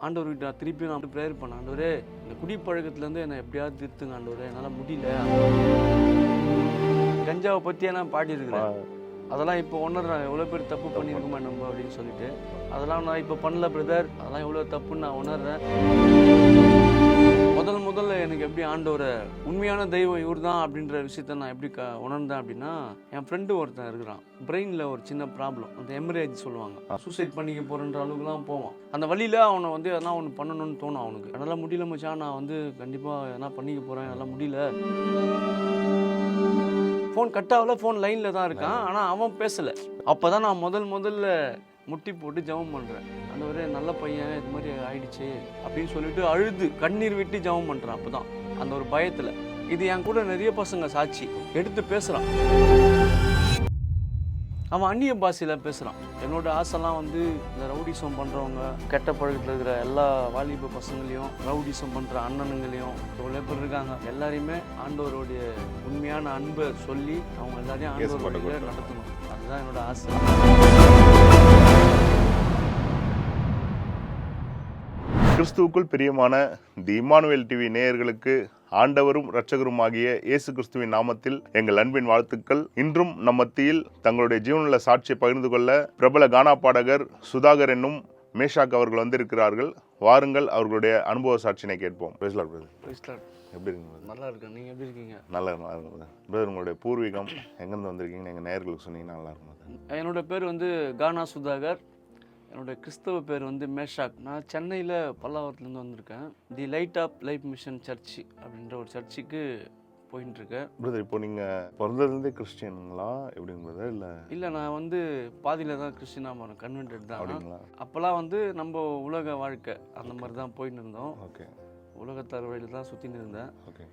ஆண்டவர்கிட்ட திருப்பி நான் ப்ரேயர் பண்ணேன். ஆண்டவரே இந்த குடிப்பழக்கத்துலேருந்து என்னை எப்படியாவது திருத்துங்க ஆண்டவரே, என்னால் முடியல. கஞ்சாவை பற்றி நான் பாடியிருக்கிறேன். அதெல்லாம் இப்போ உணர்றேன், எவ்வளோ பேர் தப்பு பண்ணியிருக்குமா நம்ம அப்படின்னு சொல்லிட்டு. அதெல்லாம் நான் இப்போ பண்ணல பிரதர், அதெல்லாம் எவ்வளோ தப்புன்னு நான் உணர்றேன். முதல்ல எனக்கு எப்படி ஆண்டவரை உண்மையான தெய்வம் இவர் தான் அப்படின்ற விஷயத்த நான் எப்படி உணர்ந்தேன் அப்படின்னா, என் ஃப்ரெண்டு ஒருத்தன் இருக்கிறான். பிரெயினில் ஒரு சின்ன ப்ராப்ளம், அந்த எமரேஜ் சொல்லுவாங்க, சூசைட் பண்ணிக்க போகிறன்ற அளவுக்குலாம் போவான். அந்த வழியில் அவனை வந்து எதனா ஒன்று பண்ணணும்னு தோணும் அவனுக்கு. என்னால் முடியல மச்சான், நான் வந்து கண்டிப்பாக எதனா பண்ணிக்க போகிறேன், என்னால் முடியல. ஃபோன் கட் ஆகல, ஃபோன் லைனில் தான் இருக்கான், ஆனால் அவன் பேசலை. அப்போ தான் நான் முதல்ல முட்டி போட்டு ஜெபம் பண்ணுறேன். ஆண்டவரே நல்ல பையன், இது மாதிரி ஆயிடுச்சு அப்படின்னு சொல்லிட்டு அழுது கண்ணீர் விட்டு ஜெபம் பண்ணுறேன். அப்போ தான் அந்த ஒரு பயத்தில். இது என் கூட நிறைய பசங்க சாட்சி எடுத்து பேசுகிறான். அவன் அந்நிய பாஷையில் பேசுகிறான். என்னோட ஆசைலாம் வந்து இந்த ரவுடிசம் பண்ணுறவங்க, கெட்ட பழக்கத்தில் இருக்கிற எல்லா வாலிப பசங்களையும், ரவுடிசம் பண்ணுற அண்ணனுங்களையும் எவ்வளோ பேர் இருக்காங்க, எல்லாரையுமே ஆண்டவருடைய உண்மையான அன்பை சொல்லி அவங்க எல்லாரையும் ஆண்டவருடைய நடத்தணும். அதுதான் என்னோட ஆசை. கிறிஸ்துவுக்குள் பிரியமான தி இம்மானுவேல் டிவி நேயர்களுக்கு ஆண்டவரும் இரட்சகருமாகிய இயேசு கிறிஸ்துவின் நாமத்தில் எங்கள் அன்பின் வாழ்த்துக்கள். இன்றும் நம் மத்தியில் தங்களுடைய ஜீவனுள்ள சாட்சியை பகிர்ந்து கொள்ள பிரபல கானா பாடகர் சுதாகர் என்னும் மேஷாக் அவர்கள் வந்திருக்கிறார்கள். வாருங்கள், அவர்களுடைய அனுபவ சாட்சியினை கேட்போம். எப்படி இருக்கீங்க? நல்லா இருக்கேன், நீங்கள் எப்படி இருக்கீங்க? நல்லா இருக்கும் பிரதர். உங்களுடைய பூர்வீகம் எங்கேருந்து வந்திருக்கீங்கன்னு எங்கள் நேயர்களுக்கு சொன்னீங்கன்னா நல்லா இருக்கும். என்னோட பேர் வந்து கானா சுதாகர். என்னோடய கிறிஸ்தவ பேர் வந்து மேஷாக். நான் சென்னையில் பல்லாவரத்துலேருந்து வந்திருக்கேன். The light of life mission church அப்படின்ற ஒரு சர்ச்சுக்கு போயின்ட்டுருக்கேன். பிரதர், இப்போ நீங்கள் பிறந்ததுலேருந்தே கிறிஸ்டியனுங்களா எப்படிங்க பிரதர்? இல்லை, நான் வந்து பாதியில் தான் கிறிஸ்டினாக மாறேன், கன்வென்டட் தான். அப்படிங்களா? அப்போல்லாம் வந்து நம்ம உலக வாழ்க்கை அந்த மாதிரி தான் போயின்னு இருந்தோம். ஓகே. உலகத்தார் வழியில் தான் சுற்றின்னு இருந்தேன். ஓகே.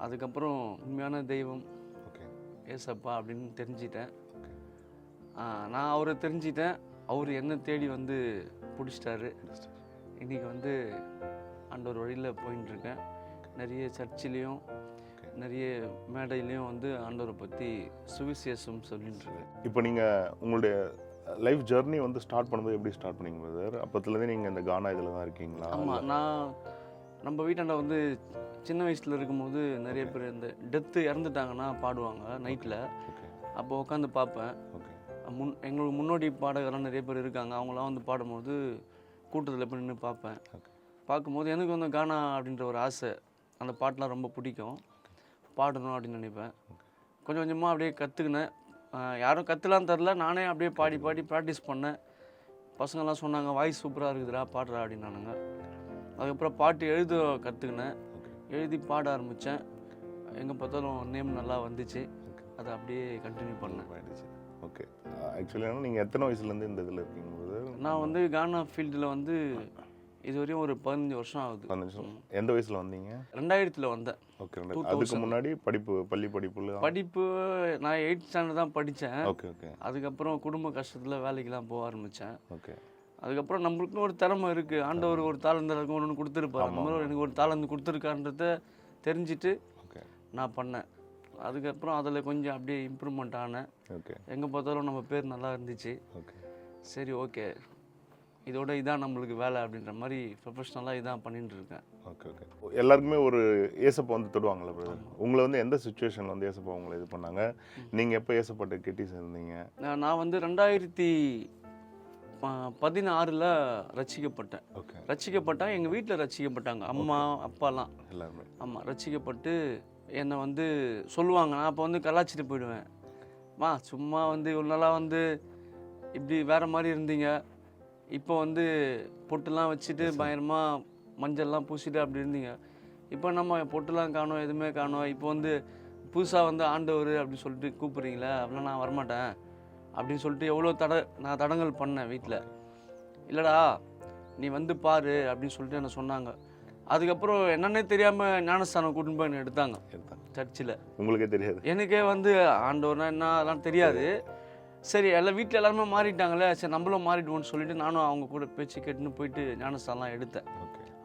அதுக்கப்புறம் உண்மையான தெய்வம் ஓகே ஏசப்பா அப்படின்னு தெரிஞ்சிட்டேன். நான் அவரை தெரிஞ்சிட்டேன், அவர் என்ன தேடி வந்து பிடிச்சிட்டாரு. இன்றைக்கி வந்து ஆண்டவர் வழியில் போயின்ட்டுருக்கேன். நிறைய சர்ச்சிலையும் நிறைய மேடையிலையும் வந்து ஆண்டவரை பற்றி சுவிசேஷம் சொல்லிட்டுருக்கேன். இப்போ நீங்கள் உங்களுடைய லைஃப் ஜர்னி வந்து ஸ்டார்ட் பண்ணும்போது எப்படி ஸ்டார்ட் பண்ணீங்க பிரதர்? அப்போத்துலேருந்தே நீங்கள் இந்த கானா இதில் தான் இருக்கீங்களா? ஆமாம், நான் நம்ம வீட்டாண்ட வந்து சின்ன வயசில் இருக்கும்போது நிறைய பேர் இந்த டெத்து இறந்துட்டாங்கன்னா பாடுவாங்க நைட்டில். அப்போ உட்காந்து பார்ப்பேன். எங்களுக்கு முன்னோடி பாடகரெல்லாம் நிறைய பேர் இருக்காங்க, அவங்களாம் வந்து பாடும்போது கூட்டத்தில் போய் நின்று பார்ப்பேன். பார்க்கும்போது எனக்கு வந்து கானா அப்படின்ற ஒரு ஆசை, அந்த பாட்டெலாம் ரொம்ப பிடிக்கும், பாடணும் அப்படின்னு நினைப்பேன். கொஞ்சம் கொஞ்சமாக அப்படியே கற்றுக்கினேன். யாரும் கற்றுலான்னு தெரில, நானே அப்படியே பாடி ப்ராக்டிஸ் பண்ணேன். பசங்கள்லாம் சொன்னாங்க வாய்ஸ் சூப்பராக இருக்குதுடா பாடுறா அப்படின்னானுங்க. அதுக்கப்புறம் பாட்டு எழுத கற்றுக்கினேன், எழுதி பாட ஆரம்பித்தேன். எங்கே பார்த்தாலும் நேம் நல்லா வந்துச்சு, அதை அப்படியே கண்டினியூ பண்ணேன். ஓகே. ஆக்சுவலி நீங்கள் எத்தனை வயசுலேருந்து இந்த இதில் இருக்கீங்க? நான் வந்து கானா ஃபீல்டில் வந்து இதுவரையும் ஒரு 15 வருஷம் ஆகுது. 15 வருஷம். எந்த வயசில் வந்தீங்க? 2000 வந்தேன். ஓகே. அதுக்கு முன்னாடி பள்ளி படிப்பு நான் 8th ஸ்டாண்டர்ட் தான் படித்தேன். Okay okay. அதுக்கப்புறம் குடும்ப கஷ்டத்தில் வேலைக்கெலாம் போக ஆரம்பித்தேன். ஓகே. அதுக்கப்புறம் நம்மளுக்கும் ஒரு திறமை இருக்குது, ஆண்டவர் ஒரு தாளந்து ஒன்று கொடுத்துருப்பார், நம்மளும் எனக்கு ஒரு தாளந்து கொடுத்துருக்கான்றத தெரிஞ்சுட்டு நான் பண்ணேன். அதுக்கப்புறம் அதில் கொஞ்சம் அப்படியே இம்ப்ரூவ்மெண்ட் ஆனேன். ஓகே. எங்கே பார்த்தாலும் நம்ம பேர் நல்லா இருந்துச்சு. ஓகே. சரி, ஓகே, இதோட இதான் நம்மளுக்கு வேலை அப்படின்ற மாதிரி ப்ரொஃபஷ்னலாக இதான் பண்ணிட்டு இருக்கேன். Okay okay. எல்லாருக்குமே ஒரு ஏசப்பா வந்து தொடுவாங்களா பிரதர்? உங்களை வந்து எந்த சுச்சுவேஷனில் வந்து ஏசப்பா உங்களை இது பண்ணாங்க? நீங்கள் எப்போ ஏசப்பாட்ட கெட்டி சேர்ந்தீங்க? நான் வந்து 2016 ரட்சிக்கப்பட்டேன். ஓகே. ரட்சிக்கப்பட்டேன், எங்கள் வீட்டில் ரட்சிக்கப்பட்டாங்க, அம்மா அப்பாலாம் எல்லாருமே. ஆமாம், ரட்சிக்கப்பட்டு என்னை வந்து சொல்லுவாங்க. நான் அப்போ வந்து கலாச்சிட்டு போயிடுவேன். சும்மா வந்து இவ்வளோ நாளாக வந்து இப்படி வேறு மாதிரி இருந்தீங்க, இப்போ வந்து பொட்டுலாம் வச்சுட்டு பயங்கரமாக மஞ்சள்லாம் பூசிட்டு அப்படி இருந்தீங்க, இப்போ நம்ம பொட்டுலாம் காணோம், எதுவுமே காணோம், இப்போ வந்து புதுசாக வந்து ஆண்டவர் அப்படின்னு சொல்லிட்டு கூப்பிட்றீங்களே, அப்படிலாம் நான் வரமாட்டேன் அப்படின்னு சொல்லிட்டு எவ்வளோ நான் தடங்கல் பண்ணேன் வீட்டில். இல்லைடா நீ வந்து பாரு அப்படின்னு சொல்லிட்டு என்ன சொன்னாங்க. அதுக்கப்புறம் என்னன்னே தெரியாமல் ஞானஸ்தானம் கூட்டின்னு போய் எடுத்தாங்க சர்ச்சில். உங்களுக்கே தெரியாது? எனக்கே வந்து ஆண்டவர்னா என்ன அதெல்லாம் தெரியாது. சரி, எல்லாம் வீட்டில் எல்லாருமே மாறிட்டாங்களே, சரி நம்மளும் மாறிடுவோம்னு சொல்லிட்டு நானும் அவங்க கூட பேச்சு கேட்டுன்னு போயிட்டு ஞானஸ்தானம்லாம் எடுத்தேன்.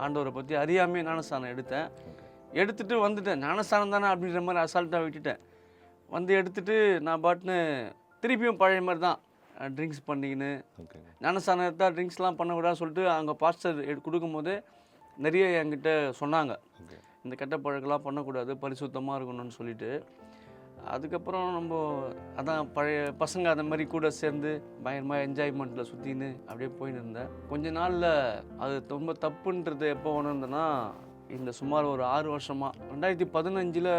ஆண்டவரை பற்றி அறியாமே ஞானஸ்தானம் எடுத்துட்டு வந்துட்டேன். ஞானஸ்தானம் தானே அப்படின்ற மாதிரி அசால்ட்டாக விட்டுட்டேன். வந்து எடுத்துட்டு நான் பாட்டுன்னு திருப்பியும் பழைய மாதிரி தான் ட்ரிங்க்ஸ் பண்ணிக்கின்னு ஓகே ஞானஸ்தானம் எடுத்தால் ட்ரிங்க்ஸ்லாம் பண்ணக்கூடாதுன்னு சொல்லிட்டு அங்கே பாஸ்டர் கொடுக்கும்போது நிறைய என்கிட்ட சொன்னாங்க, ஓகே இந்த கெட்ட பழக்கெல்லாம் பண்ணக்கூடாது, பரிசுத்தமாக இருக்கணும்னு சொல்லிட்டு. அதுக்கப்புறம் நம்ம அதான் பழைய பசங்க அந்த மாதிரி கூட சேர்ந்து பயங்கரமாக என்ஜாய்மெண்ட்டில் சுற்றின்னு அப்படியே போயின்னு இருந்தேன். கொஞ்ச நாளில் அது ரொம்ப தப்புன்றது எப்போ உணர்ந்தேன்னா, இந்த சுமார் ஒரு 6 வருஷமாக 2015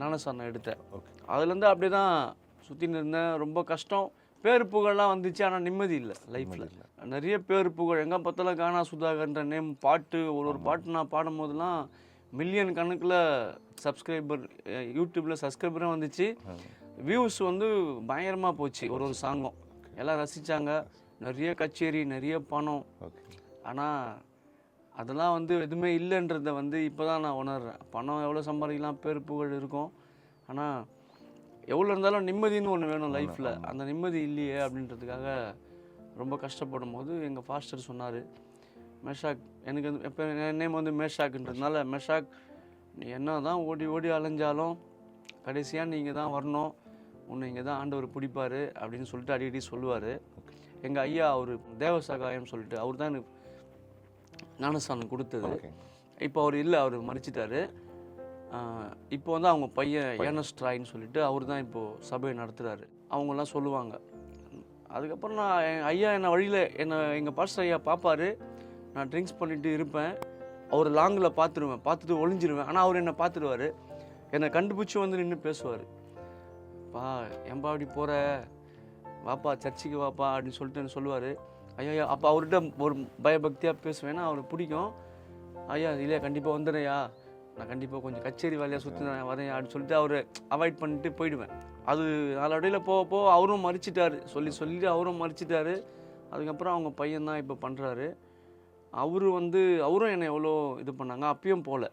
ஞானஸ்தானம் எடுத்தேன். ஓகே அதுலேருந்து அப்படியே தான் சுற்றின்னு இருந்தேன். ரொம்ப கஷ்டம், பேர் புகழ்லாம் வந்துச்சு, ஆனால் நிம்மதி இல்லை லைஃப்பில். நிறைய பேர் புகழ், எங்கே பார்த்தாலும் கானா சுதாகர்ன்ற நேம், பாட்டு ஒரு பாட்டு நான் பாடும் போதெல்லாம் மில்லியன் கணக்கில் சப்ஸ்கிரைபர், யூடியூப்பில் சப்ஸ்கிரைபரும் வந்துச்சு, வியூஸ் வந்து பயங்கரமாக போச்சு. ஒரு சாங்கும் எல்லாம் ரசித்தாங்க, நிறைய கச்சேரி, நிறைய பணம். ஓகே ஆனால் அதெல்லாம் வந்து எதுவுமே இல்லைன்றத வந்து இப்போ தான் நான் உணர்றேன். பணம் எவ்வளோ சம்பாதிக்கலாம், பேர் புகழ் இருக்கும், ஆனால் எவ்வளோ இருந்தாலும் நிம்மதின்னு ஒன்று வேணும் லைஃப்பில். அந்த நிம்மதி இல்லையே அப்படின்றதுக்காக ரொம்ப கஷ்டப்படும் போது எங்கள் ஃபாஸ்டர் சொன்னார், மெஷாக், எனக்கு இப்போ என் நேம் வந்து மேஷாக்ன்றதுனால, மெஷாக் நீ என்ன தான் ஓடி ஓடி அலைஞ்சாலும் கடைசியாக நீங்கள் தான் வரணும், உன்னை இங்கே தான் ஆண்டவர் பிடிப்பார் அப்படின்னு சொல்லிட்டு அடிக்கடி சொல்லுவார். எங்கள் ஐயா அவர் தேவசகாயம் சொல்லிட்டு அவர் தான் எனக்கு ஞானஸ்தானம் கொடுத்தது. இப்போ அவர் இல்லை, அவர் மறிச்சிட்டாரு. இப்போ வந்து அவங்க பையன் ஏனஸ்ட்ராயின்னு சொல்லிட்டு அவர் தான் இப்போது சபையை நடத்துகிறாரு. அவங்கெல்லாம் சொல்லுவாங்க. அதுக்கப்புறம் நான் என் ஐயா என்னை வழியில் எங்கள் பாஸ்டர் ஐயா பார்ப்பார், நான் ட்ரிங்க்ஸ் பண்ணிட்டு இருப்பேன், அவர் லாங்கில் பார்த்துருவேன், பார்த்துட்டு ஒளிஞ்சிருவேன், ஆனால் அவர் என்னை பார்த்துருவார், என்னை கண்டுபிடிச்சி வந்து நின்று பேசுவார், பா ஏன்பா அப்படி போகிற, வாப்பா சர்ச்சுக்கு வாப்பா அப்படின்னு சொல்லிட்டு என்ன சொல்லுவார். ஐயா அப்போ அவர்கிட்ட ஒரு பயபக்தியாக பேசுவேன்னா அவருக்கு பிடிக்கும். ஐயா இல்லையா கண்டிப்பாக வந்துடுறையா, நான் கண்டிப்பாக கொஞ்சம் கச்சேரி வேலையாக சுற்றி நான் வரேன் அப்படின்னு சொல்லிட்டு அவர் அவாய்ட் பண்ணிட்டு போயிடுவேன். அது நாளடைவில் போக போக அவரும் மறிச்சிட்டாரு, சொல்லிட்டு அவரும் மறிச்சிட்டாரு. அதுக்கப்புறம் அவங்க பையன் தான் இப்போ பண்ணுறாரு. அவரும் என்னை எவ்வளோ இது பண்ணாங்க, அப்பயும் போகல.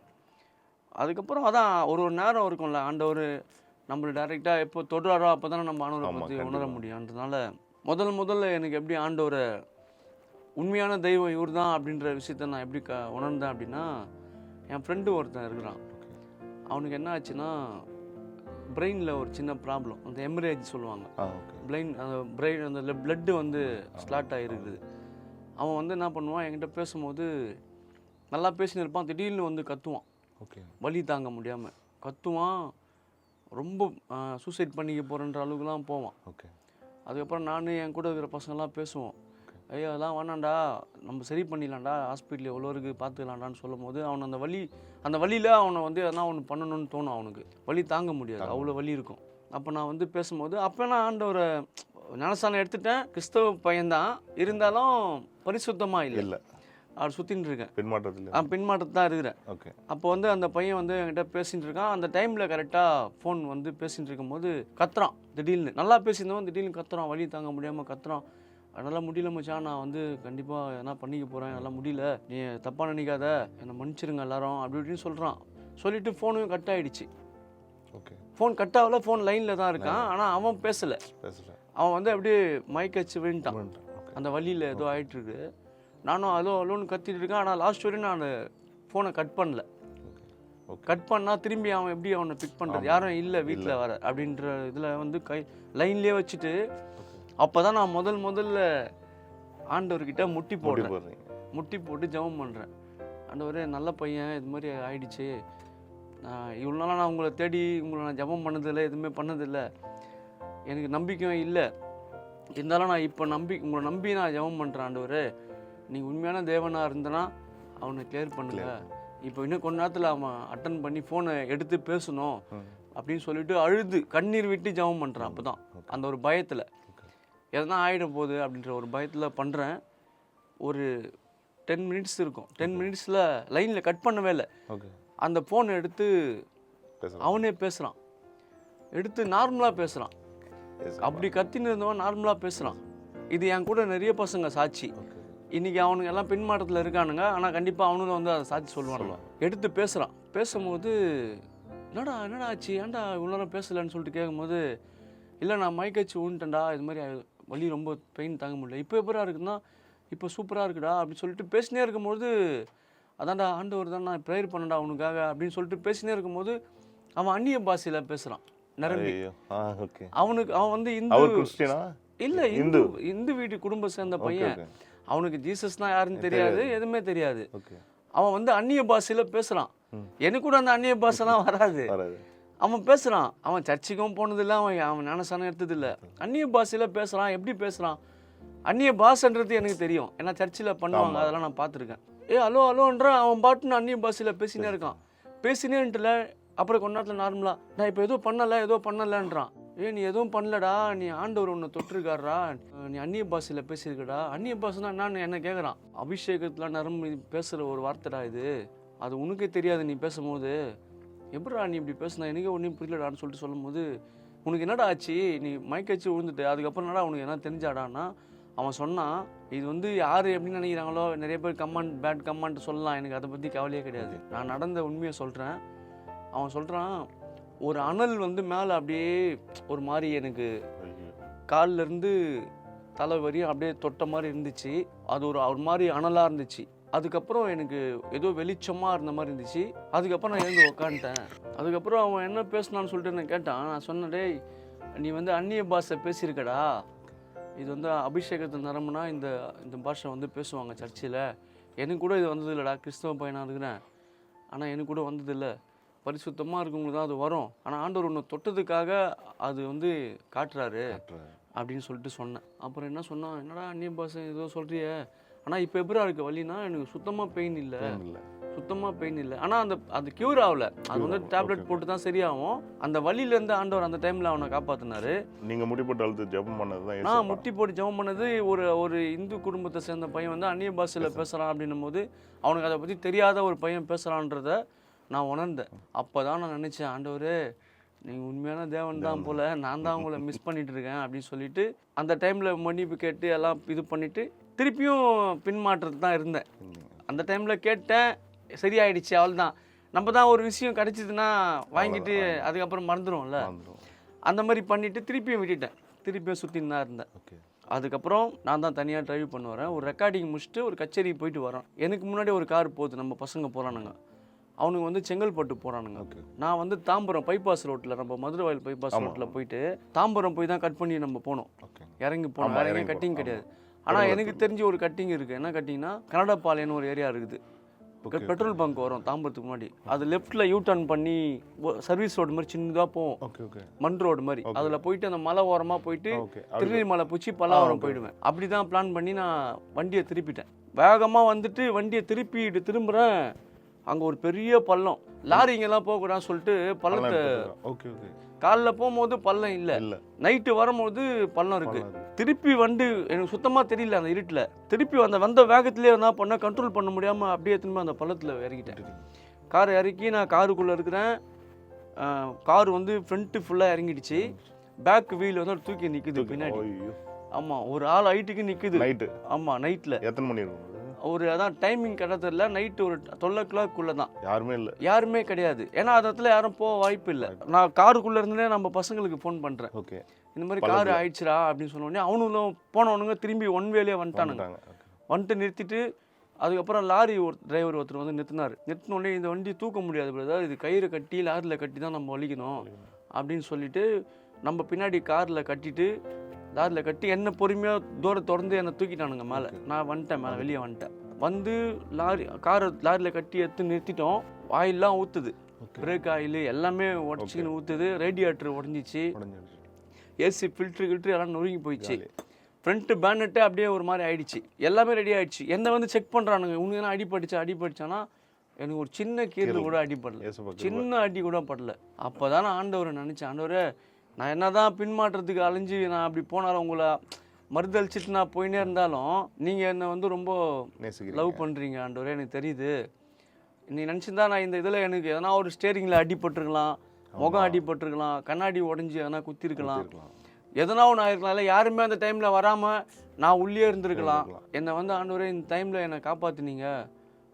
அதுக்கப்புறம் அதான் ஒரு நேரம் இருக்கும்ல, ஆண்டவர் நம்மளை டைரெக்டாக எப்போ தொடுறாரோ அப்போ தானே நம்ம ஆண்டவரை பற்றி உணர முடியும்ன்றதுனால முதல்ல எனக்கு எப்படி ஆண்டவரை உண்மையான தெய்வம் இவர் தான் அப்படின்ற விஷயத்த நான் எப்படி உணர்ந்தேன் அப்படின்னா, என் ஃப்ரெண்டு ஒருத்தன் இருக்கிறான், அவனுக்கு என்ன ஆச்சுன்னா பிரெயினில் ஒரு சின்ன ப்ராப்ளம், அந்த ஹெமரேஜ் சொல்லுவாங்க, பிரெயின் அந்த பிளட்டு வந்து ஸ்லாட் ஆகிருக்குது. அவன் வந்து என்ன பண்ணுவான், என்கிட்ட பேசும்போது நல்லா பேசின்னு இருப்பான், திடீர்னு வந்து கத்துவான், வலி தாங்க முடியாமல் கத்துவான், ரொம்ப சூசைட் பண்ணிக்க போகிறன்ற அளவுக்குலாம் போவான். அதுக்கப்புறம் நான் என் கூட இருக்கிற பசங்கள்லாம் பேசுவோம், ஐயா அதெல்லாம் வேணாண்டா, நம்ம சரி பண்ணிடலாம்டா, ஹாஸ்பிட்டல் எவ்வளோ இருக்குது பார்த்துக்கலாண்டான்னு சொல்லும் போது அவன் அந்த வலியில் அவனை வந்து எதனா ஒன்று பண்ணணும்னு தோணும், அவனுக்கு வலி தாங்க முடியாது, அவ்வளோ வலி இருக்கும். அப்போ நான் வந்து பேசும்போது அப்போ நான் ஆண்டவரை ஞானஸ்தானம் எடுத்துட்டேன், கிறிஸ்தவ பையன்தான், இருந்தாலும் பரிசுத்தமாக இல்லை, அவர் சுற்றின்னு இருக்கேன், பின்மாற்றத்தில் தான் இருக்கிறேன். அப்போ வந்து அந்த பையன் வந்து என்கிட்ட பேசிகிட்டு இருக்கான். அந்த டைமில் கரெக்டாக ஃபோன் வந்து பேசிகிட்டு இருக்கும்போது கத்துறான், திடீர்னு நல்லா பேசியிருந்தவன் திடீர்னு கத்துறான், வலி தாங்க முடியாமல் கத்துறான், அதனால் முடியல மச்சான், நான் வந்து கண்டிப்பாக எதனா பண்ணிக்க போகிறேன், நல்லா முடியல, நீ தப்பாக நினைக்காத, என்னை மன்னிச்சிருங்க எல்லாரும் அப்படி இப்படின்னு சொல்கிறான். சொல்லிவிட்டு ஃபோனும் கட் ஆகிடுச்சு. ஃபோன் கட் ஆகல, ஃபோன் லைனில் தான் இருக்கான், ஆனால் அவன் பேசலை, அவன் வந்து அப்படியே மயக்கச்சு விழுந்துட்டான், அந்த வழியில் ஏதோ ஆகிட்டுருக்கு. நானும் அலோன்னு கத்திட்டு இருக்கேன், ஆனால் லாஸ்ட் வரையும் நான் ஃபோனை கட் பண்ணல. கட் பண்ணால் திரும்பி அவன் எப்படி அவனை பிக் பண்ணுறது, யாரும் இல்லை வீட்டில் வர அப்படின்ற இதில் வந்து லைன்லேயே வச்சுட்டு அப்போ தான் நான் முதல்ல ஆண்டவர்கிட்ட முட்டி போட்டு ஜெபம் பண்ணுறேன். ஆண்டவரே நல்ல பையன், இது மாதிரி ஆயிடுச்சு, இவ்வளோ நாளாக நான் உங்களை தேடி உங்களை நான் ஜெபம் பண்ணதில்லை, எதுவுமே பண்ணதில்லை, எனக்கு நம்பிக்கையும் இல்லை, இருந்தாலும் நான் இப்போ உங்களை நம்பி நான் ஜெபம் பண்ணுறேன். ஆண்டவரே நீங்கள் உண்மையான தேவனாக இருந்தனா அவனை கிளியர் பண்ணுங்க, இப்போ இன்னும் கொஞ்ச நேரத்தில் அவன் அட்டன் பண்ணி ஃபோனை எடுத்து பேசணும் அப்படின்னு சொல்லிட்டு அழுது கண்ணீர் விட்டு ஜெபம் பண்ணுறான். அப்போ தான் அந்த ஒரு பயத்தில் எதனா ஆகிட போகுது அப்படின்ற ஒரு பயத்தில் பண்ணுறேன். ஒரு 10 மினிட்ஸ் இருக்கும், 10 மினிட்ஸில் லைனில் கட் பண்ணவே இல்லை, அந்த ஃபோனை எடுத்து அவனே பேசுகிறான், எடுத்து நார்மலாக பேசுகிறான், அப்படி கத்தின்னு இருந்தவன் நார்மலாக பேசுகிறான். இது என் கூட நிறைய பசங்க சாட்சி, இன்றைக்கி அவனுங்க எல்லாம் பின்மாற்றத்தில் இருக்கானுங்க, ஆனால் கண்டிப்பாக அவனுங்க வந்து அதை சாட்சி சொல்லுவானுங்க. எடுத்து பேசுகிறான், பேசும்போது என்னடா ஆச்சு, ஏன்டா இவ்வளோ நேரம் பேசலைன்னு சொல்லிட்டு கேட்கும்போது, இல்லை நான் மைக்கச்சு ஊன்ட்டேன்டா, இது மாதிரி வலி ரொம்ப பெயின் தாங்க முடியல, இப்போ எப்படா இருக்குன்னா இப்போ சூப்பராக இருக்குடா அப்படின்னு சொல்லிட்டு பேசினே இருக்கும்போது, அதான்டா ஆண்டவர் தான், நான் ப்ரேயர் பண்ணடா அவனுக்காக அப்படின்னு சொல்லிட்டு பேசினே இருக்கும்போது அவன் அந்நிய பாஷையில் பேசுகிறான் நிரம்பி. அவன் வந்து இல்லை, இந்து இந்து வீட்டு குடும்பம் சேர்ந்த பையன். அவனுக்கு ஜீசஸ்னா யாருன்னு தெரியாது, எதுவுமே தெரியாது. அவன் வந்து அந்நிய பாஷையில் பேசுகிறான். எனக்கு கூட அந்த அந்நிய பாஷைலாம் வராது. அவன் பேசுகிறான். அவன் சர்ச்சுக்கும் போனதில்லை, அவன் ஞானஸ்தானம் எடுத்ததில்லை. அந்நிய பாஷையில் பேசுகிறான். எப்படி பேசுகிறான்? அந்நிய பாஷைன்றது எனக்கு தெரியும், ஏன்னா சர்ச்சில் பண்ணுவாங்க, அதெல்லாம் நான் பார்த்துருக்கேன். ஹலோ ஹலோன்ற அவன் பாட்டுன்னு அந்நிய பாஷையில் பேசினே இருக்கான். பேசினேன்ட்டுல அப்புறம் கொஞ்ச நேரத்தில் நார்மலாக நான் இப்போ எதுவும் பண்ணலைன்றான். நீ எதுவும் பண்ணலடா, நீ ஆண்டவர் ஒன்று தொட்டிருக்காரா, நீ அந்நிய பாஷையில் பேசியிருக்கடா. அந்நிய பாஷைனா நான் என்ன கேட்குறான். அபிஷேகத்தில் நரம்பு பேசுகிற ஒரு வார்த்தைடா இது, அது உனக்கே தெரியாது. நீ பேசும்போது எப்படிடா நீ இப்படி பேசுனா, எனக்கே ஒன்றும் புரியலடான்னு சொல்லிட்டு சொல்லும்போது, உனக்கு என்னடா ஆச்சு, நீ மயக்கச்சு விழுந்துட்டு அதுக்கப்புறம் என்னடா உனக்கு என்ன தெரிஞ்சாடான்னா, அவன் சொன்னான், இது வந்து யார் எப்படின்னு நினைக்கிறாங்களோ, நிறைய பேர் கமெண்ட் பேட் கமெண்ட் சொல்லலாம், எனக்கு அதை பற்றி கவலையே கிடையாது. நான் நடந்த உண்மையை சொல்கிறேன். அவன் சொல்கிறான், ஒரு அனல் வந்து மேலே அப்படியே ஒரு மாதிரி எனக்கு காலிலேருந்து தலை வரையும் அப்படியே தொட்ட மாதிரி இருந்துச்சு. அது ஒரு மாதிரி அனலாக இருந்துச்சு. அதுக்கப்புறம் எனக்கு ஏதோ வெளிச்சமாக இருந்த மாதிரி இருந்துச்சு. அதுக்கப்புறம் நான் எழுந்து உக்காந்துட்டேன். அதுக்கப்புறம் அவன் என்ன பேசினான்னு சொல்லிட்டு நான் கேட்டான். நான் சொன்னேன், டேய் நீ வந்து அந்நிய பாஷை பேசியிருக்கடா, இது வந்து அபிஷேகத்தை நரம்புனா இந்த பாஷை வந்து பேசுவாங்க சர்ச்சில். எனக்கு கூட இது வந்ததில்லைடா, கிறிஸ்தவ பையனாக இருக்கிறேன், ஆனால் எனக்கு கூட வந்ததில்லை. பரிசுத்தமாக இருக்கவங்களுக்கு தான் அது வரும், ஆனால் ஆண்டவர் ஒன்று தொட்டதுக்காக அது வந்து காட்டுறாரு அப்படின்னு சொல்லிட்டு சொன்னேன். அப்புறம் என்ன சொன்னான், என்னடா அந்நிய பாஷை ஏதோ சொல்கிறிய, ஆனால் இப்போ எப்படா இருக்குது வலினா, எனக்கு சுத்தமாக பெயின் இல்லை. ஆனால் அது க்யூர் ஆகலை. அது வந்து டேப்லெட் போட்டு தான் சரியாகும். அந்த வலியிலேருந்து ஆண்டவர் அந்த டைமில் அவனை காப்பாற்றினாரு. நீங்கள் முட்டி போட்டு அழுது ஜெபம் பண்ணது தான்? நான் முட்டி போட்டு ஜெபம் பண்ணது. ஒரு இந்து குடும்பத்தை சேர்ந்த பையன் வந்து அந்நிய பாஷையில் பேசுகிறான் அப்படின்னும் போது, அவனுக்கு அதை பற்றி தெரியாத ஒரு பையன் பேசுகிறான்றத நான் உணர்ந்தேன். அப்போ தான் நான் நினச்சேன், ஆண்டவரே நீங்கள் உண்மையான தேவன் தான் போல், நான் தான் உங்களை மிஸ் பண்ணிகிட்டு இருக்கேன் அப்படின்னு சொல்லிட்டு அந்த டைமில் மன்னிப்பு கேட்டு எல்லாம் இது பண்ணிவிட்டு திருப்பியும் பின்மாற்றத்து தான் இருந்தேன். அந்த டைமில் கேட்டேன், சரியாயிடுச்சு, அவள் தான். நம்ம தான் ஒரு விஷயம் கிடச்சிதுன்னா வாங்கிட்டு அதுக்கப்புறம் மறந்துடும்ல, அந்த மாதிரி பண்ணிவிட்டு திருப்பியும் விட்டுட்டேன். திருப்பியும் சுற்றின்னு தான் இருந்தேன். அதுக்கப்புறம் நான் தான் தனியாக ட்ரைவ் பண்ண வரேன். ஒரு ரெக்கார்டிங் முடிச்சுட்டு ஒரு கச்சேரிக்கு போயிட்டு வரேன். எனக்கு முன்னாடி ஒரு கார் போகுது, நம்ம பசங்க போகிறானுங்க. அவனுக்கு வந்து செங்கல்பட்டு போகிறானுங்க. நான் வந்து தாம்பரம் பைபாஸ் ரோட்டில், நம்ம மதுரவாயில் பைபாஸ் ரோட்டில் போயிட்டு தாம்பரம் போய் தான் கட் பண்ணி நம்ம போனோம். இறங்கி போனோம், வேற எங்கேயும் கட்டிங் கிடையாது. ஆனால் எனக்கு தெரிஞ்ச ஒரு கட்டிங் இருக்குது. என்ன கட்டிங்னா, கனடாபாளையம்னு ஒரு ஏரியா இருக்குது. பெட்ரோல் பங்க் வரும் தாம்பரத்துக்கு முன்னாடி. அது லெஃப்ட்டில் யூ டர்ன் பண்ணி சர்வீஸ் ரோடு மாதிரி சின்னதாக போவோம், மண் ரோடு மாதிரி. அதில் போயிட்டு அந்த மலை ஓரமாக போயிட்டு திருநெல்வேலி பிடிச்சி பல்லாவரம் போயிடுவேன். அப்படி தான் பிளான் பண்ணி நான் வண்டியை திருப்பிட்டேன். வேகமாக வந்துட்டு வண்டியை திரும்புகிறேன். அங்கே ஒரு பெரிய பள்ளம், லாரிங்கெல்லாம் போகக்கூடாதுன்னு சொல்லிட்டு பள்ளத்தை, காலைல போகும்போது பள்ளம் இல்லை, நைட்டு வரும்போது பள்ளம் இருக்குது. திருப்பி வண்டி எனக்கு சுத்தமாக தெரியல அந்த இருட்டில். திருப்பி வந்த வேகத்திலே என்ன பண்ண கண்ட்ரோல் பண்ண முடியாமல் அப்படியே திரும்ப அந்த பள்ளத்தில் இறக்கிட்டேன். காரை இறக்கி நான் காருக்குள்ளே இருக்கிறேன். கார் வந்து ஃப்ரண்ட்டு ஃபுல்லாக இறங்கிடுச்சு. பேக் வீல் வந்து தூக்கி நிற்குது பின்னாடி. ஆமாம், ஒரு ஆள் ஹைட்டுக்கு நிற்குது. நைட்டு? ஆமாம், நைட்டில். எத்தனை மணி இருக்கும்? ஒரு அதான் டைமிங் கிடையாதுல, நைட்டு ஒரு 12 o'clock தான். யாருமே கிடையாது. ஏன்னா அந்த இடத்துல யாரும் போக வாய்ப்பு இல்லை. நான் காருக்குள்ளே இருந்தே நம்ம பசங்களுக்கு ஃபோன் பண்ணுறேன், இந்த மாதிரி கார் ஆயிடுச்சுரா அப்படின்னு சொன்னோடனே அவனுங்களும் போனவனுங்க திரும்பி ஒன் வேலையே வந்துட்டானுங்க. வந்துட்டு நிறுத்திட்டு அதுக்கப்புறம் லாரி டிரைவர் ஒருத்தர் வந்து நிறுத்தினோடனே, இந்த வண்டி தூக்க முடியாது பிரதர், இது கயிறு கட்டி லாரியில் கட்டி தான் நம்ம வலிக்கணும் அப்படின்னு சொல்லிட்டு நம்ம பின்னாடி காரில் கட்டிட்டு லாரியில் கட்டி என்ன பொறுமையாக தூரம் திறந்து என்னை தூக்கிட்டானுங்க மேலே. நான் வந்துட்டேன், மேலே வெளியே வந்துட்டேன். வந்து லாரியில் கட்டி எடுத்து நிறுத்திட்டோம். ஆயிலெலாம் ஊற்றுது, பிரேக் ஆயில் எல்லாமே உடச்சிக்கின்னு ஊற்றுது. ரேடியேட்டர் உடஞ்சிச்சு, ஏசி ஃபில்ட்ரு எல்லாம் நொறுங்கி போயிடுச்சு. ஃப்ரண்ட்டு பேனட்டு அப்படியே ஒரு மாதிரி ஆயிடுச்சு. எல்லாமே ரெடி ஆகிடுச்சு. என்னை வந்து செக் பண்ணுறானுங்க, உனக்கு என்ன அடிபடிச்சானா, எனக்கு ஒரு சின்ன கீரல் கூட அடிப்படல, சின்ன அடி கூட படல. அப்போ தான் நான் ஆண்டவரை நினச்சேன், ஆண்டவரே நான் என்ன தான் பின்மாற்றத்துக்கு அலைஞ்சு நான் அப்படி போனாலும் உங்களை மறுதளிச்சிட்டு நான் போயினே இருந்தாலும் நீங்கள் என்னை வந்து ரொம்ப லவ் பண்ணுறீங்க ஆண்டவரே, எனக்கு தெரியுது. நீ நினச்சிருந்தா நான் இந்த இதில் எனக்கு எதனா ஒரு ஸ்டேரிங்கில் அடிபட்டுருக்கலாம், முகம் அடிபட்டுருக்கலாம், கண்ணாடி உடஞ்சி எதனா குத்திருக்கலாம், எதனா ஒன்று ஆயிருக்கலாம். இல்லை யாருமே அந்த டைமில் வராமல் நான் உள்ளே இருந்திருக்கலாம். என்னை வந்து ஆண்டவரே இந்த டைமில் என்னை காப்பாற்றினீங்க,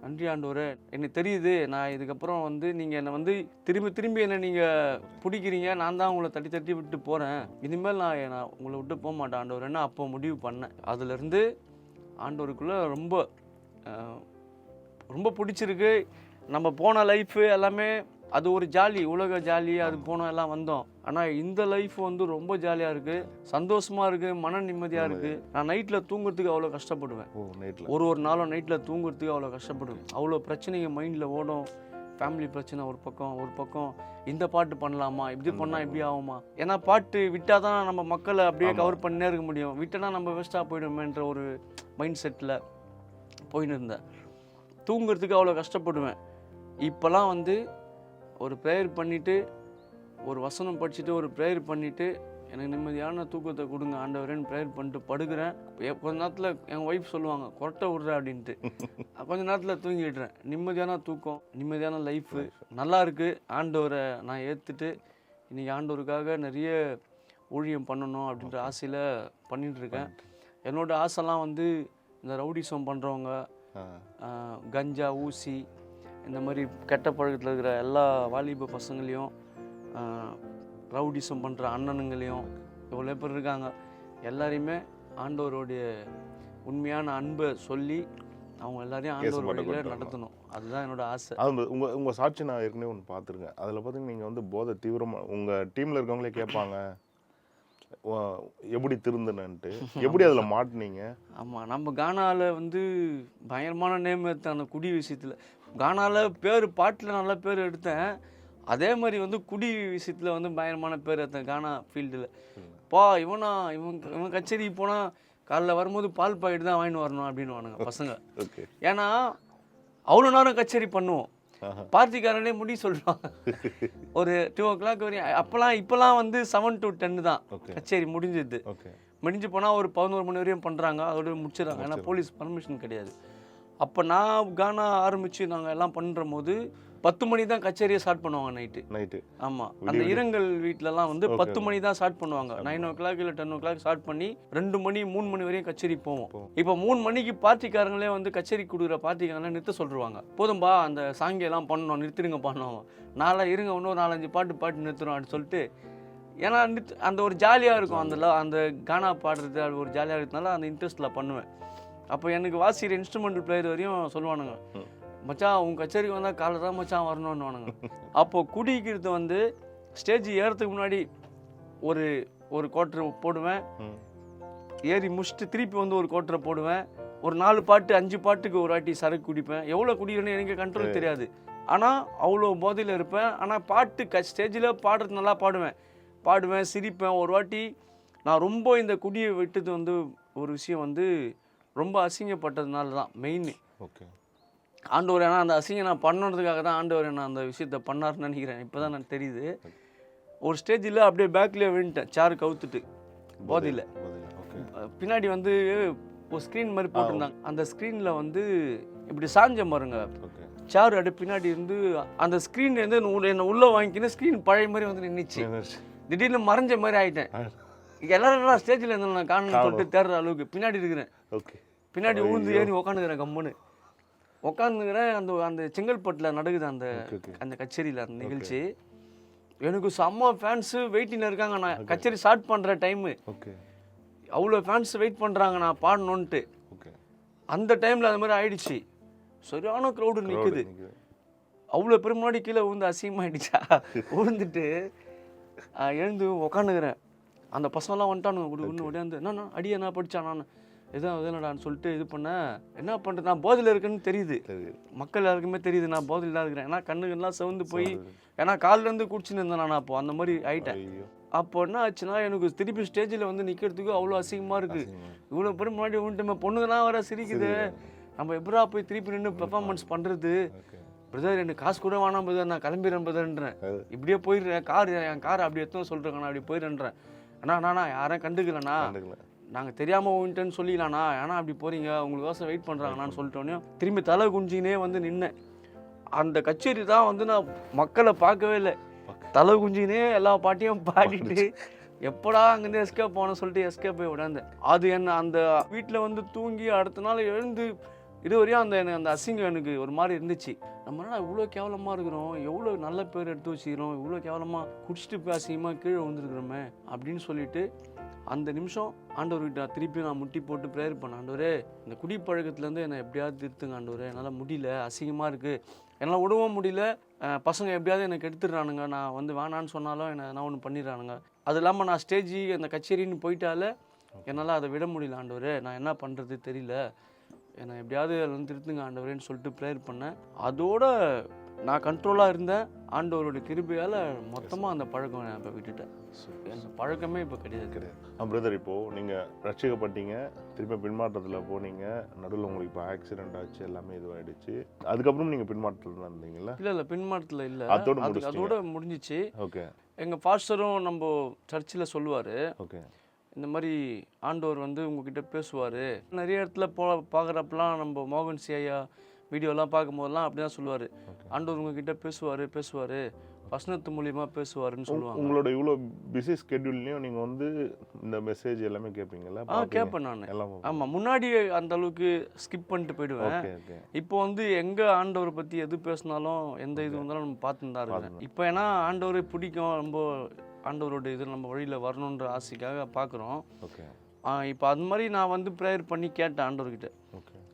நன்றி ஆண்டவரே. எனக்கு தெரியுது நான் இதுக்கப்புறம் வந்து நீங்கள் என்னை வந்து திரும்பி என்னை நீங்கள் பிடிக்கிறீங்க, நான் தான் உங்களை தட்டி விட்டு போகிறேன், இனிமேல் நான் உங்களை விட்டு போக மாட்டேன் ஆண்டவரேன்னு அப்போ முடிவு பண்ணேன். அதுலேருந்து ஆண்டவருக்குள்ளே ரொம்ப ரொம்ப பிடிச்சிருக்கு. நம்ம போன லைஃபு எல்லாமே அது ஒரு ஜாலி, உலக ஜாலி, அது போனோம் எல்லாம் வந்தோம். ஆனால் இந்த லைஃப் வந்து ரொம்ப ஜாலியாக இருக்குது, சந்தோஷமாக இருக்குது, மன நிம்மதியாக இருக்குது. நான் நைட்டில் தூங்குறதுக்கு அவ்வளோ கஷ்டப்படுவேன். ஒரு நாளும் நைட்டில் தூங்குறதுக்கு அவ்வளோ கஷ்டப்படுவேன். அவ்வளோ பிரச்சனைங்க மைண்டில் ஓடும். ஃபேமிலி பிரச்சனை ஒரு பக்கம் இந்த பாட்டு பண்ணலாமா, இப்படி பண்ணால் இப்படி ஆகுமா. ஏன்னா பாட்டு விட்டால் தான் நம்ம மக்களை அப்படியே கவர் பண்ணினே இருக்க முடியும். விட்டனா நம்ம வேஸ்ட்டாக போயிடுமேன்ற ஒரு மைண்ட் செட்டில் போயின்னு இருந்தேன். தூங்குறதுக்கு அவ்வளோ கஷ்டப்படுவேன். இப்போலாம் வந்து ஒரு ப்ரேயர் பண்ணிவிட்டு, ஒரு வசனம் படிச்சுட்டு, ஒரு ப்ரேயர் பண்ணிவிட்டு, எனக்கு நிம்மதியான தூக்கத்தை கொடுங்க ஆண்டவரேன்னு ப்ரேயர் பண்ணிட்டு படுக்கிறேன். கொஞ்ச நேரத்தில் எங்கள் ஒய்ஃப் சொல்லுவாங்க கொரட்டை விட்ற அப்படின்ட்டு. கொஞ்ச நேரத்தில் தூங்கிடுறேன். நிம்மதியான தூக்கம், நிம்மதியான லைஃபு நல்லா இருக்குது. ஆண்டவரை நான் ஏற்றுட்டு இன்றைக்கி ஆண்டவருக்காக நிறைய ஊழியம் பண்ணணும் அப்படின்ற ஆசையில் பண்ணிகிட்ருக்கேன். என்னோடய ஆசைலாம் வந்து இந்த ரவுடிசம் பண்ணுறவங்க, கஞ்சா, ஊசி, இந்த மாதிரி கெட்ட பழக்கத்தில் இருக்கிற எல்லா வாலிப பசங்களையும், ரவுடிசம் பண்ணுற அண்ணனுங்களையும், எவ்வளோ பேர் இருக்காங்க, எல்லாரையுமே ஆண்டவருடைய உண்மையான அன்பை சொல்லி அவங்க எல்லாரையும் ஆண்டவர் வழியில் நடத்தணும். அதுதான் என்னோடய ஆசை. அது உங்கள் சாட்சி நான் ஏற்கனவே ஒன்று பார்த்துருக்கேன். அதில் பார்த்தீங்கன்னா நீங்கள் வந்து போதை தீவிரமாக உங்கள் டீமில் இருக்கவங்களே கேட்பாங்க எப்படி திருந்தனன்ட்டு, எப்படி அதில் மாட்டினீங்க? ஆமாம், நம்ம கானாவில் வந்து பயங்கரமான நேம் எடுத்தேன் அந்த குடி விஷயத்தில். கானாவில் பேர் பாட்டில் நல்ல பேர் எடுத்தேன். அதே மாதிரி வந்து குடி விஷயத்தில் வந்து பயங்கரமான பேர் எடுத்தேன் கானா ஃபீல்டில். இவன் கச்சேரிக்கு போனால் காலைல வரும்போது பால் பாக்கெட் தான் வாங்கிட்டு வரணும் அப்படின்னு வானுங்க பசங்க. ஏன்னா அவ்வளோ நேரம் கச்சேரி பண்ணுவோம். பார்ட்டிக்காரனே முடி சொல்லுவாங்க ஒரு 2 o'clock வரையும். இப்போலாம் வந்து 7 to 10 தான் கச்சேரி முடிஞ்சது. முடிஞ்சு போனால் ஒரு 11 மணி வரையும் பண்ணுறாங்க, அதோட முடிச்சிடறாங்க. ஏன்னா போலீஸ் பர்மிஷன் கிடையாது. அப்போ நான் கானா ஆரம்பித்து நாங்கள் எல்லாம் பண்ணுற போது 10 மணி தான் கச்சேரியை ஸ்டார்ட் பண்ணுவாங்க நைட்டு. ஆமாம், அந்த இரங்கல் வீட்டிலலாம் வந்து 10 மணி தான் ஸ்டார்ட் பண்ணுவாங்க. 9 o'clock இல்லை 10 o'clock ஸ்டார்ட் பண்ணி 2 மணி 3 மணி வரையும் கச்சேரி போவோம். இப்போ 3 மணிக்கு பார்ட்டிக்காரங்களே வந்து கச்சேரி கொடுக்குற பார்ட்டிக்காரங்களே நிறுத்த சொல்லிடுவாங்க. போதும்பா அந்த சாங்கியெல்லாம் பண்ணணும், நிறுத்திடுங்க பண்ணோம். நாளாக இருங்க இன்னும் 4-5 பாட்டு நிறுத்துறோம் அப்படின்னு சொல்லிட்டு. ஏன்னா அந்த ஒரு ஜாலியாக இருக்கும், அந்த கானா பாடுறது அது ஒரு ஜாலியாக இருக்கிறதுனால அந்த இன்ட்ரெஸ்ட்டில் பண்ணுவேன். அப்போ எனக்கு வாசிக்கிற இன்ஸ்ட்ருமெண்டல் பிளேயர் வரையும் சொல்லுவானுங்க, மச்சான் உங்கள் கச்சேரிக்கு வந்தால் காலை தான் மச்சான் வரணும்னு வானுங்க. அப்போது குடிக்கிறது வந்து ஸ்டேஜ் ஏறத்துக்கு முன்னாடி ஒரு கோட்டரை போடுவேன், ஏறி முடிச்சுட்டு திருப்பி வந்து ஒரு கோட்டரை போடுவேன். ஒரு 4 பாட்டு 5 பாட்டுக்கு ஒரு வாட்டி சரக்கு குடிப்பேன். எவ்வளோ குடிக்கிறேன்னு எனக்கு கண்ட்ரோல் தெரியாது. ஆனால் அவ்வளோ போதையில் இருப்பேன். ஆனால் பாட்டு ஸ்டேஜில் பாடுறது நல்லா பாடுவேன், சிரிப்பேன். ஒரு வாட்டி நான் ரொம்ப இந்த குடியை விட்டது வந்து ஒரு விஷயம் வந்து ரொம்ப அசிங்கப்பட்டதுனால தான் மெயின். ஆண்டவர் ஏன்னா அந்த அசிங்கம் நான் பண்ணுறதுக்காக தான் ஆண்டவர் என்ன அந்த விஷயத்த பண்ணாருன்னு நினைக்கிறேன். இப்போ தான் எனக்கு தெரியுது. ஒரு ஸ்டேஜில் அப்படியே பேக்லேயே விழுந்துட்டேன், சேரு கவுத்துட்டு போதையில். பின்னாடி வந்து ஒரு ஸ்க்ரீன் மாதிரி போட்டிருந்தாங்க. அந்த ஸ்க்ரீனில் வந்து இப்படி சாஞ்ச பாருங்க, சேரு அப்படியே பின்னாடி இருந்து அந்த ஸ்க்ரீன்லேருந்து என்னை உள்ளே வாங்கிக்கின்னு ஸ்க்ரீன் பழைய மாதிரி வந்து நின்றுச்சு. திடீர்னு மறைஞ்ச மாதிரி ஆகிட்டேன். எல்லாரும் ஸ்டேஜில் இருந்தாலும் நான் காணணும்னு சொல்லிட்டு தேடுற அளவுக்கு பின்னாடி இருக்கிறேன். பின்னாடி ஊழ்ந்து ஏறி உக்காந்துக்கிறேன், கம்முன்னு உக்காந்துக்கிறேன். அந்த செங்கல்பட்டில் நடக்குது அந்த கச்சேரியில் அந்த நிகழ்ச்சி. எனக்கு செம்ம ஃபேன்ஸு வெயிட்டிங் இருக்காங்க. நான் கச்சேரி ஸ்டார்ட் பண்ணுற டைமு, அவ்வளோ ஃபேன்ஸ் வெயிட் பண்ணுறாங்க நான் பாடணுன்ட்டு. அந்த டைமில் அது மாதிரி ஆயிடுச்சு. சரியான க்ரௌடு நிற்குது. அவ்வளோ பேர் முன்னாடி கீழே விழுந்து அசிங்கமாகிடுச்சா. விழுந்துட்டு எழுந்து உக்காந்துக்கிறேன். அந்த பசங்களாம் வந்துட்டானுங்க, ஒன்று உடையாந்து என்னண்ணா அடியை நான் படித்தான், நான் எதுனாடான்னு சொல்லிட்டு இது பண்ணேன். என்ன பண்ணுறது, நான் போதையில் இருக்குன்னு தெரியுது, மக்கள் எல்லாருக்குமே தெரியுது நான் போதையில் தான் இருக்கிறேன். ஏன்னா கண்ணுக்கெல்லாம் செவந்து போய், ஏன்னா காலிலேருந்து குடிச்சுன்னு இருந்தேன் நான். அப்போ அந்த மாதிரி ஆகிட்டேன். அப்போ என்ன ஆச்சுன்னா எனக்கு திருப்பி ஸ்டேஜில் வந்து நிற்கிறதுக்கு அவ்வளோ அசிங்கமாக இருக்குது. இவ்வளோ பேர் முன்னாடி விட்டுமே பொண்ணுங்கலாம் வர சிரிக்குது. நம்ம எப்படா போய் திருப்பி நின்று பெர்ஃபார்மன்ஸ் பண்ணுறது. பிரதர் எனக்கு காசு கூட வேணாம் பிரதர், நான் கிளம்பிடுறேன் பிரதர்ன்றேன். இப்படியே போயிடுறேன், என் கார் அப்படி எடுத்து சொல்கிறேன், நான் அப்படி போயிடுறேன். அண்ணா யாரும் கண்டுக்கலண்ணா, நாங்கள் தெரியாமல் விட்டேன்னு சொல்லிக்கலாண்ணா, ஏன்னா அப்படி போகிறீங்க உங்களுக்கு வாசம் வெயிட் பண்ணுறாங்கண்ணான்னு சொல்லிட்டோன்னே திரும்பி தலை குஞ்சினே வந்து நின்னேன். அந்த கச்சேரி தான் வந்து நான் மக்களை பார்க்கவே இல்லை, தலை குஞ்சினே எல்லா பாட்டையும் பாடிட்டு எப்படா அங்கேருந்து எஸ்கேப் போகணும்னு சொல்லிட்டு எஸ்கேப் போய் விடாந்தேன். அது என்ன அந்த வீட்டில் வந்து தூங்கி அடுத்த நாள் எழுந்து இதுவரையும் அந்த அசிங்கம் எனக்கு ஒரு மாதிரி இருந்துச்சு. நம்மளால இவ்வளோ கேவலமாக இருக்கிறோம், எவ்வளோ நல்ல பேர் எடுத்து வச்சுக்கிறோம், இவ்வளோ கேவலமாக குடிச்சிட்டு போய் அசிங்கமாக கீழே வந்துருக்குறோமே அப்படின்னு சொல்லிட்டு அந்த நிமிஷம் ஆண்டவர்கிட்ட திருப்பி நான் முட்டி போட்டு ப்ரேயர் பண்ணேன். ஆண்டவரே, இந்த குடிப்பழக்கத்துலேருந்து என்னை எப்படியாவது திருத்துங்க ஆண்டவரே, என்னால் முடியல, அசிங்கமாக இருக்குது, என்னால் விடவும் முடியல, பசங்க எப்படியாவது எனக்கு எடுத்துடுறானுங்க, நான் வந்து வேணான்னு சொன்னாலும் என்னை நான் ஒன்று பண்ணிடுறானுங்க. அது இல்லாமல் நான் ஸ்டேஜ் அந்த கச்சேரின்னு போயிட்டாலே என்னால் அதை விட முடியல ஆண்டவரே, நான் என்ன பண்ணுறது தெரியல, என்னை எப்படியாவது அதில் திருத்துங்க ஆண்டவரேன்னு சொல்லிட்டு ப்ரேயர் பண்ணேன். அதோட நான் கண்ட்ரோலாக இருந்தேன். ஆண்டவருடைய கிருபையால் மொத்தமாக அந்த பழக்கம் நான் இப்போ விட்டுட்டேன். அந்த பழக்கமே இப்போ கிடையாது. பிரதர், இப்போது நீங்கள் ரட்சிக்கப்பட்டீங்க, திருப்பி பின்மாற்றத்தில் போனீங்க, நடுவில் உங்களுக்கு இப்போ ஆக்சிடென்ட் ஆச்சு, எல்லாமே இதுவாகிடுச்சு. அதுக்கப்புறம் நீங்கள் பின்மாற்றத்தில் தான் இருந்தீங்களா? இல்லை பின்மாற்றத்தில் இல்லை, அதோட முடிஞ்சிச்சு. ஓகே. எங்கள் பாஸ்டரும் நம்ம சர்ச்சில் சொல்லுவார், ஓகே, இந்த மாதிரி ஆண்டவர் வந்து உங்ககிட்ட பேசுவார். நிறைய இடத்துல பார்க்குறப்பெல்லாம் நம்ம மோகன் சி ஐயா வீடியோலாம் பார்க்கும்போதெல்லாம் அப்படி தான் சொல்லுவார், ஆண்டவர் உங்ககிட்ட பேசுவார், வசனத்து மூலியமாக பேசுவாருன்னு சொல்லுவாங்க. உங்களோட இவ்வளோ பிஸி ஸ்கெட்யூல்லையும் நீங்கள் வந்து இந்த மெசேஜ் எல்லாமே கேட்பீங்களா? கேட்பேன் நான். ஆமாம், முன்னாடி அந்த அளவுக்கு ஸ்கிப் பண்ணிட்டு போயிடுவேன். இப்போ வந்து எங்கே ஆண்டவரை பற்றி எது பேசினாலும் எந்த இது வந்தாலும் நம்ம பார்த்துன்னு தான் இருக்கேன். இப்போ ஏன்னா ஆண்டவரை பிடிக்கும், ரொம்ப ஆண்டவரோட இது நம்ம வழியில் வரணுன்ற ஆசைக்காக பார்க்குறோம். இப்போ அது மாதிரி நான் வந்து ப்ரேயர் பண்ணி கேட்டேன் ஆண்டவர்கிட்ட,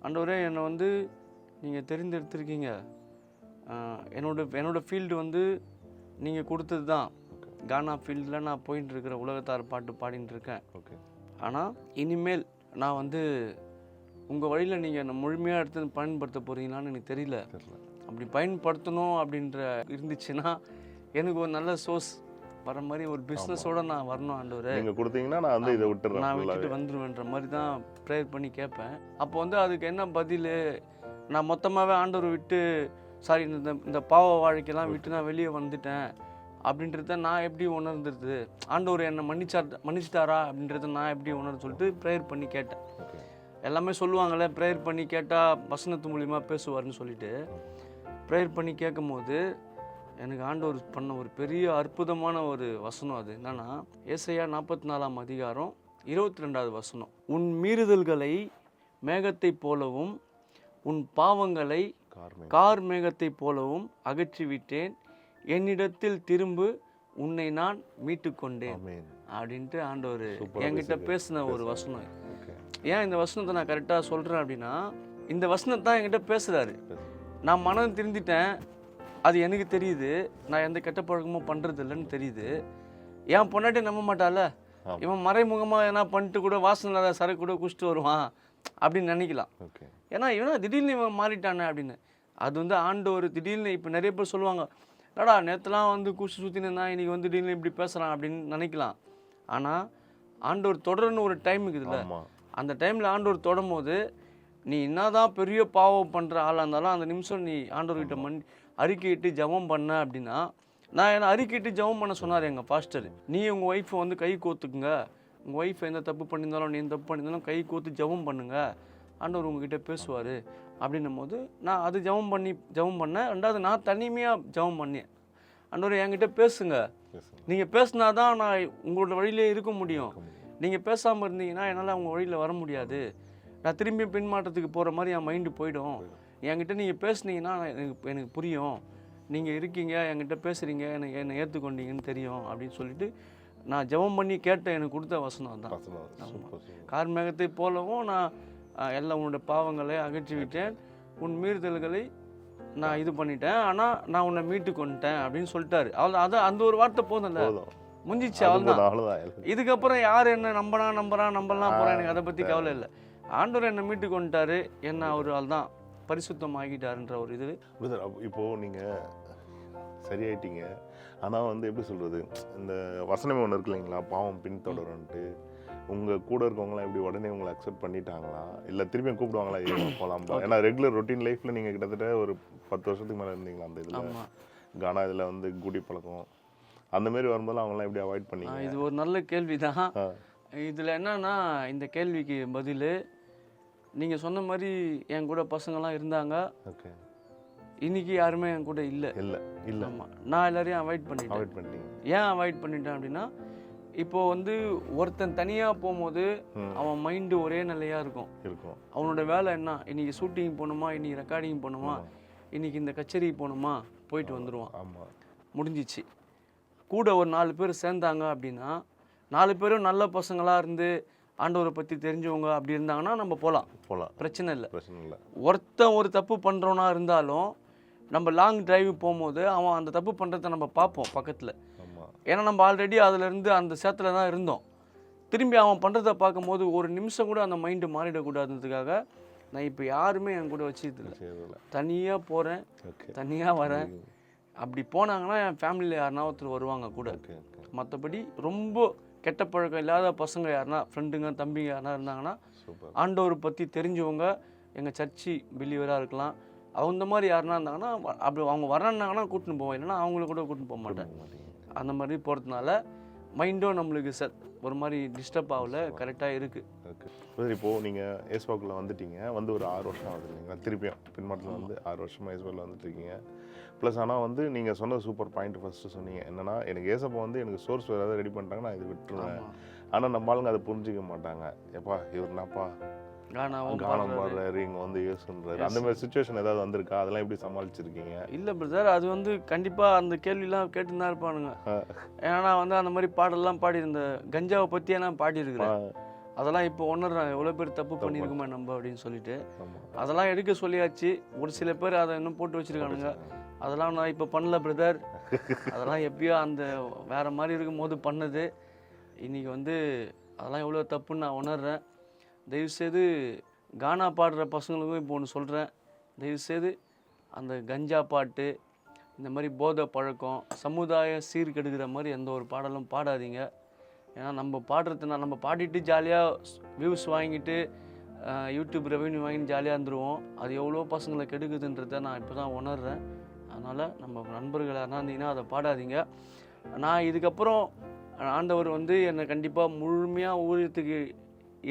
ஆண்டவரே, என்னை வந்து நீங்கள் தெரிந்தெடுத்திருக்கீங்க, என்னோட ஃபீல்டு வந்து நீங்கள் கொடுத்தது தான். கானா ஃபீல்டில் நான் போயிட்டு இருக்கிற உலகத்தார் பாட்டு பாடிட்டு இருக்கேன். ஆனால் இனிமேல் நான் வந்து உங்கள் வழியில் நீங்கள் என்னை முழுமையாக எடுத்து பயன்படுத்த போகிறீங்களான்னு எனக்கு தெரியல. அப்படி பயன்படுத்தணும் அப்படின்ற இருந்துச்சுன்னா எனக்கு ஒரு நல்ல சோர்ஸ் வர மாதிரி ஒரு பிஸ்னஸோடு நான் வரணும் ஆண்டவரே. நீங்கள் கொடுத்தீங்கன்னா நான் வந்து இதை விட்டுறேன், நான் விட்டுட்டு வந்துடுவேன்ற மாதிரி தான் ப்ரேயர் பண்ணி கேட்பேன். அப்போ வந்து அதுக்கு என்ன பதில், நான் மொத்தமாகவே ஆண்டவர் விட்டு சாரி இந்த பாவ வாழ்க்கையெல்லாம் விட்டு நான் வெளியே வந்துட்டேன் அப்படின்றத நான் எப்படி உணர்ந்துருது, ஆண்டவர் என்னை மன்னிச்சிட்டாரா அப்படின்றத நான் எப்படி உணர்ந்து சொல்லிட்டு ப்ரேயர் பண்ணி கேட்டேன். எல்லாமே சொல்லுவாங்களே ப்ரேயர் பண்ணி கேட்டால் வசனத்து மூலிமா பேசுவார்னு சொல்லிட்டு ப்ரேயர் பண்ணி கேட்கும் போது எனக்கு ஆண்டவர் பண்ண ஒரு பெரிய அற்புதமான ஒரு வசனம். அது என்னன்னா, ஏசாயா 44ஆம் அதிகாரம் 22வது வசனம், உன் மீறுதல்களை மேகத்தை போலவும் உன் பாவங்களை கார் மேகத்தை போலவும் அகற்றிவிட்டேன், என்னிடத்தில் திரும்பு, உன்னை நான் மீட்டு கொண்டேன் அப்படின்ட்டு ஆண்டவர் என்கிட்ட பேசின ஒரு வசனம். ஏன் இந்த வசனத்தை நான் கரெக்டாக சொல்கிறேன் அப்படின்னா, இந்த வசனத்தை தான் என்கிட்ட பேசுகிறாரு. நான் மனம் திருந்திட்டேன், அது எனக்கு தெரியுது, நான் எந்த கெட்ட பழக்கமும் பண்ணுறது இல்லைன்னு தெரியுது. என் பொண்டாட்டி நம்ப மாட்டால, இவன் மறைமுகமாக என்ன பண்ணிட்டு கூட வாசனை இல்லாத சரக்கு கூட குடிச்சிட்டு வருவான் அப்படின்னு நினைக்கலாம். ஏன்னா இவனா திடீர்னு இவன் மாறிட்டானே அப்படின்னு. அது வந்து ஆண்டவர் திடீர்னு இப்போ நிறைய பேர் சொல்லுவாங்க, என்னடா நேற்றுலாம் வந்து குடிச்சு சுற்றினா இன்றைக்கி வந்து திடீர்னு இப்படி பேசுகிறான் அப்படின்னு நினைக்கலாம். ஆனால் ஆண்டவர் தொடர்ன்னு ஒரு டைம் இருக்குதுல்ல, அந்த டைமில் ஆண்டவர் தொடும் போது நீ என்னதான் பெரிய பாவம் பண்ணுற ஆளாக இருந்தாலும் அந்த நிமிஷம் நீ ஆண்டவர்கிட்ட அறிக்கையிட்டு ஜெபம் பண்ண அப்படின்னா, நான் என்ன அறிக்கையிட்டு ஜெபம் பண்ண சொன்னார் எங்கள் பாஸ்டர். நீ உங்கள் ஒய்ஃபை வந்து கை கோத்துக்குங்க, உங்கள் ஒய்ஃபை எந்த தப்பு பண்ணியிருந்தாலும் நீ தப்பு பண்ணியிருந்தாலும் கை கோத்து ஜெபம் பண்ணுங்க, ஆண்டவர் உங்ககிட்ட பேசுவார் அப்படின்னும் போது நான் அது ஜெபம் பண்ணேன். ரெண்டாவது நான் தனிமையாக ஜெபம் பண்ணேன், ஆண்டவர் என்கிட்ட பேசுங்க, நீங்கள் பேசுனா தான் நான் உங்களோட வழியிலே இருக்க முடியும், நீங்கள் பேசாமல் இருந்தீங்கன்னா என்னால் உங்கள் வழியில் வர முடியாது, நான் திரும்பி பின்மாற்றத்துக்கு போகிற மாதிரி என் மைண்டு போயிடும், என்கிட்ட நீங்கள் பேசுனீங்கன்னா எனக்கு புரியும், நீங்கள் இருக்கீங்க என்கிட்ட பேசுகிறீங்க, என்னை ஏற்றுக்கொண்டீங்கன்னு தெரியும் அப்படின்னு சொல்லிட்டு நான் ஜெபம் பண்ணி கேட்டேன். எனக்கு கொடுத்த வசனம் தான். கார் மேகத்தை போலவும் நான் எல்லா உன்னோட பாவங்களை அகற்றி விட்டேன், உன் மீறுதல்களை நான் இது பண்ணிட்டேன், ஆனால் நான் உன்னை மீட்டு கொண்டுட்டேன் அப்படின்னு சொல்லிட்டாரு. அதான் அந்த ஒரு வார்த்தை போதும்ல, முடிஞ்சிச்சு, அவ்வளோதான். இதுக்கப்புறம் யார் என்ன நம்பலாம் போகிறேன், எனக்கு அதை பற்றி கவலை இல்லை. ஆண்டவர் என்னை மீட்டு கொண்டுட்டாரு, என்ன ஒரு ஆள் தான் பரிசுத்தம் ஆகிட்டாருன்ற ஒரு இது. இப்போது நீங்கள் சரியாயிட்டீங்க, ஆனால் வந்து எப்படி சொல்கிறது, இந்த வசனமே ஒன்று இருக்கு இல்லைங்களா, பாவம் பின்தொடருன்ட்டு, உங்கள் கூட இருக்கவங்களாம் எப்படி உடனே உங்களை அக்செப்ட் பண்ணிட்டாங்களா, இல்லை திரும்பியும் கூப்பிடுவாங்களா போகலாம்? ஏன்னா ரெகுலர் ரொட்டீன் லைஃப்பில் நீங்கள் கிட்டத்தட்ட ஒரு 10 வருஷத்துக்கு மேலே இருந்தீங்களா அந்த இதில், கானா இதில் வந்து குடி பழக்கம் அந்த மாதிரி வரும்போது அவங்களாம் எப்படி அவாய்ட் பண்ணீங்க? இது ஒரு நல்ல கேள்வி தான். இதில் என்னன்னா, இந்த கேள்விக்கு பதில் நீங்கள் சொன்ன மாதிரி என் கூட பசங்கள்லாம் இருந்தாங்க, இன்னைக்கு யாருமே என் கூட இல்லை. ஆமாம், நான் எல்லாரையும் அவாய்ட் பண்ணிட்டேன். ஏன் அவாய்ட் பண்ணிட்டேன் அப்படின்னா, இப்போ வந்து ஒருத்தன் தனியாக போகும்போது அவன் மைண்டு ஒரே நிலையாக இருக்கும். அவனோட வேலை என்ன, இன்னைக்கு ஷூட்டிங் போகணுமா, இன்னைக்கு ரெக்கார்டிங் போகணுமா, இன்னைக்கு இந்த கச்சேரி போகணுமா, போயிட்டு வந்துடுவான், முடிஞ்சிச்சு. கூட ஒரு 4 பேர் சேர்ந்தாங்க அப்படின்னா 4 பேரும் நல்ல பசங்களாக இருந்து ஆண்டவரை பற்றி தெரிஞ்சவங்க அப்படி இருந்தாங்கன்னா நம்ம போகலாம், பிரச்சனை இல்லை. ஒருத்தன் ஒரு தப்பு பண்ணுறவனா இருந்தாலும் நம்ம லாங் டிரைவ் போகும்போது அவன் அந்த தப்பு பண்ணுறத நம்ம பார்ப்போம் பக்கத்தில். ஏன்னா நம்ம ஆல்ரெடி அதிலேருந்து அந்த சேத்துல தான் இருந்தோம். திரும்பி அவன் பண்ணுறத பார்க்கும்போது ஒரு நிமிஷம் கூட அந்த மைண்டு மாறிடக்கூடாதுன்றதுக்காக நான் இப்போ யாருமே என் கூட வச்சதில்லை. தனியாக போகிறேன், தனியாக வரேன். அப்படி போனாங்கன்னா என் ஃபேமிலியில் யாருனா ஒருத்தர் வருவாங்க கூட. மற்றபடி ரொம்ப கெட்ட பழக்கம் இல்லாத பசங்க யாருனா ஃப்ரெண்டுங்க தம்பிங்க யாருனா இருந்தாங்கன்னா ஆண்டவரை பற்றி தெரிஞ்சவங்க எங்கள் சர்ச்சு பிலீவராக இருக்கலாம், அந்த மாதிரி யாருனா இருந்தாங்கன்னா அப்படி அவங்க வரேன்னாங்கன்னா கூட்டின்னு போவேன். இல்லைன்னா அவங்கள கூட கூட்டின்னு போக மாட்டேன். அந்த மாதிரி போகிறதுனால மைண்டும் நம்மளுக்கு ஒரு மாதிரி டிஸ்டர்ப் ஆகல, கரெக்டாக இருக்குது. இப்போது நீங்கள் ஏசுவாக்குள்ளே வந்துட்டீங்க, வந்து ஒரு 6 வருஷம் ஆகுது இல்லைங்களா? திருப்பியும் பின்மாட்டில் வந்து 6 வருஷமாக ஏசுவாக்கில் வந்துட்டுருக்கீங்க. ப்ளஸ் ஆனால் வந்து நீங்கள் சொன்னது சூப்பர் பாயிண்ட் ஃபஸ்ட்டு சொன்னீங்க. என்னென்னா எனக்கு ஏசப்பா வந்து எனக்கு சோர்ஸ் ஏதாவது ரெடி பண்ணிட்டாங்க நான் இது விட்டுருவேன். ஆனால் நம்ம ஆளுங்க அதை புரிஞ்சிக்க மாட்டாங்க. எப்பா இவர் என்னப்பா கானம் பாடுறாரு, இங்கே வந்து யூஸ்ன்றாரு. அந்த மாதிரி சுச்சுவேஷன் ஏதாவது வந்திருக்கா? அதெல்லாம் எப்படி சமாளிச்சிருக்கீங்க? இல்லை பிரதர், அது வந்து கண்டிப்பாக அந்த கேள்விலாம் கேட்டுன்னு தான் இருப்பானுங்க. ஏன்னா வந்து அந்த மாதிரி பாடலாம் பாடி இந்த கஞ்சாவை பற்றியே நான் பாடியிருக்கிறேன். அதெல்லாம் இப்போ உணர்றாங்க எவ்வளோ பேர் தப்பு பண்ணியிருக்குமா நம்ம அப்படின்னு சொல்லிட்டு. அதெல்லாம் எடுக்க சொல்லியாச்சு. ஒரு சில பேர் அதை இன்னும் போட்டு வச்சுருக்கானுங்க. அதெல்லாம் நான் இப்போ பண்ணல பிரதர். அதெல்லாம் எப்பயோ அந்த வேறு மாதிரி இருக்கும்போது பண்ணது. இன்றைக்கி வந்து அதெல்லாம் எவ்வளோ தப்புன்னு நான் உணர்றேன். தயவுசெய்து கானா பாடுற பசங்களுக்கும் இப்போ ஒன்று சொல்கிறேன். தயவுசெய்து அந்த கஞ்சா பாட்டு, இந்த மாதிரி போதை பழக்கம், சமுதாய சீர்கெடுக்கிற மாதிரி எந்த ஒரு பாடலும் பாடாதீங்க. ஏன்னா நம்ம பாடுறதுனா நம்ம பாடிட்டு ஜாலியாக வியூஸ் வாங்கிட்டு யூடியூப் ரெவென்யூ வாங்கிட்டு ஜாலியாக இருந்துருவோம். அது எவ்வளோ பசங்களை கெடுக்குதுன்றதை நான் இப்போ தான் உணர்றேன். அதனால் நம்ம நண்பர்கள் யாருனா இருந்தீங்கன்னா அதை பாடாதீங்க. நான் இதுக்கப்புறம் ஆண்டவர் வந்து என்னை கண்டிப்பாக முழுமையாக ஊழியத்துக்கு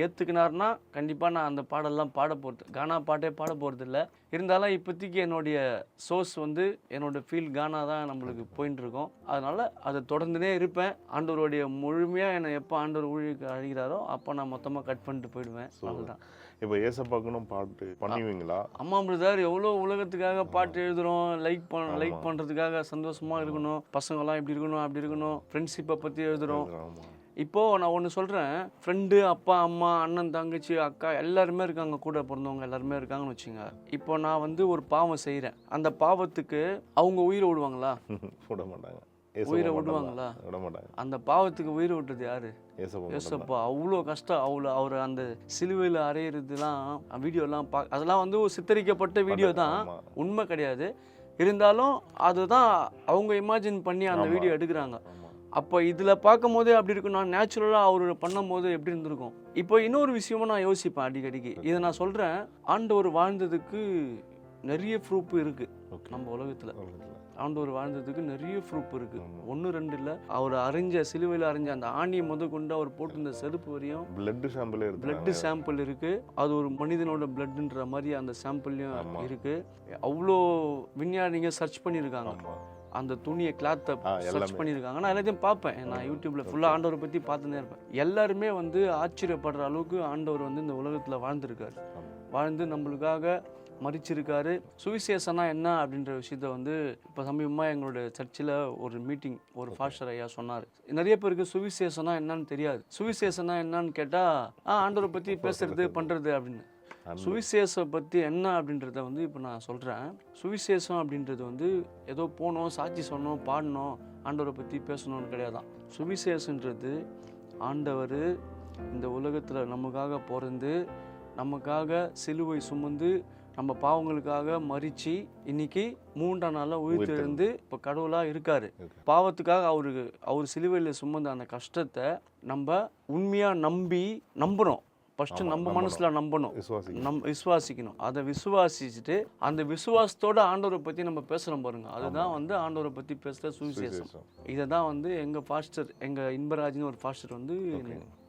ஏற்றுக்கினார்னா கண்டிப்பாக நான் அந்த பாடலாம் பாட போகிறது, கானா பாட்டே பாட போகிறது இல்லை. இருந்தாலும் இப்போதைக்கு என்னுடைய சோர்ஸ் வந்து என்னோடய ஃபீல் கானா தான் நம்மளுக்கு போயின்னு இருக்கோம். அதனால் அதை தொடர்ந்துனே இருப்பேன். ஆண்டவருடைய முழுமையாக என்னை எப்போ ஆண்டவர் ஊழியருக்கு அழைக்கிறாரோ அப்போ நான் மொத்தமாக கட் பண்ணிட்டு போயிடுவேன். அதுதான். இப்போ ஏசப்பாக்கணும் பாட்டு பண்ணுவீங்களா? அம்மா பிரதர், எவ்வளோ உலகத்துக்காக பாட்டு எழுதுகிறோம். லைக் பண்ணுறதுக்காக சந்தோஷமாக இருக்கணும், பசங்கள்லாம் இப்படி இருக்கணும் அப்படி இருக்கணும், ஃப்ரெண்ட்ஷிப்பை பற்றி எழுதுகிறோம். இப்போது நான் ஒன்று சொல்கிறேன், ஃப்ரெண்டு, அப்பா அம்மா, அண்ணன் தங்கச்சி அக்கா எல்லாருமே இருக்காங்க, கூட பிறந்தவங்க எல்லாருமே இருக்காங்கன்னு வச்சுங்க. இப்போ நான் வந்து ஒரு பாவம் செய்கிறேன். அந்த பாவத்துக்கு அவங்க உயிரை விடுவாங்களா? விட மாட்டாங்க. உயிரை விடுவாங்களா? விட மாட்டாங்க. அந்த பாவத்துக்கு உயிரை விட்டது யாரு? ஏசப்பா. அவ்வளோ கஷ்டம். அவர் அந்த சிலுவையில் அறையிறதுலாம் வீடியோலாம் அதெல்லாம் வந்து ஒரு சித்தரிக்கப்பட்ட வீடியோ தான், உண்மை கிடையாது. இருந்தாலும் அதுதான் அவங்க இமேஜின் பண்ணி அந்த வீடியோ எடுக்கிறாங்க. அப்போ இதில் பார்க்கும் போதே அப்படி இருக்கும். நான் நேச்சுரலாக அவர் பண்ணும் போது எப்படி இருந்திருக்கும். இப்போ இன்னொரு விஷயமும் நான் யோசிப்பேன் அடிக்கடிக்கு. இதை நான் சொல்கிறேன், ஆண்டவர் வாழ்ந்ததுக்கு நிறைய ப்ரூஃப் இருக்குது நம்ம உலகத்தில். ஆண்டவர் வாழ்ந்ததுக்கு நிறைய ப்ரூஃப் இருக்குது. 1 2 இல்லை. அவர் சிலுவையில் அரைஞ்ச அந்த ஆணியை கொண்டு அவர் போட்டிருந்த செருப்பு வரையும் பிளட் சாம்பிள் இருக்குது. அது ஒரு மனிதனோட பிளட்ன்ற மாதிரி அந்த சாம்பிள்லையும் இருக்குது. அவ்வளோ விஞ்ஞானிங்க சர்ச் பண்ணியிருக்காங்க. அந்த துணியை கிளாத்தை சர்ச் பண்ணியிருக்காங்க. நான் எல்லாத்தையும் பார்ப்பேன். நான் யூடியூப்பில் ஃபுல்லாக ஆண்டவரை பற்றி பார்த்துன்னே இருப்பேன். எல்லாருமே வந்து ஆச்சரியப்படுற அளவுக்கு ஆண்டவர் வந்து இந்த உலகத்தில் வாழ்ந்துருக்காரு. வாழ்ந்து நம்மளுக்காக மறிச்சிருக்காரு. சுவிசேஷனா என்ன அப்படின்ற விஷயத்த வந்து இப்போ சமீபமாக எங்களோட சர்ச்சில் ஒரு மீட்டிங் ஒரு ஃபாஸ்டர் ஐயா சொன்னார். நிறைய பேருக்கு சுவிசேஷனா என்னன்னு தெரியாது. சுவிசேஷனா என்னன்னு கேட்டால் ஆண்டவரை பற்றி பேசுறது பண்ணுறது அப்படின்னு. சுவிசேஷம் பற்றி என்ன அப்படின்றத வந்து இப்போ நான் சொல்கிறேன். சுவிசேஷம் அப்படின்றது வந்து ஏதோ போனோம், சாட்சி சொன்னோம், பாடணும், ஆண்டவரை பற்றி பேசணும்னு கிடையாதான். சுவிசேஷன்றது ஆண்டவர் இந்த உலகத்தில் நமக்காக பிறந்து நமக்காக சிலுவை சுமந்து நம்ம பாவங்களுக்காக மறித்து இன்னைக்கு 3ஆம் நாளில் உயிர்த்தெழுந்து இப்போ கடவுளாக இருக்கார். பாவத்துக்காக அவர் சிலுவையில் சுமந்த அந்த கஷ்டத்தை நம்ம உண்மையாக நம்புகிறோம். ஃபஸ்ட்டு நம்ம மனசில் நம்பணும், விசுவாசிக்கணும். அதை விசுவாசிச்சுட்டு அந்த விசுவாசத்தோட ஆண்டவரை பற்றி நம்ம பேசுகிறோம் பாருங்க, அதுதான் வந்து ஆண்டவரை பற்றி பேசுகிற சுவிசேஷம். இதை தான் வந்து எங்கள் ஃபாஸ்டர், எங்கள் இன்பராஜ்னு ஒரு ஃபாஸ்டர் வந்து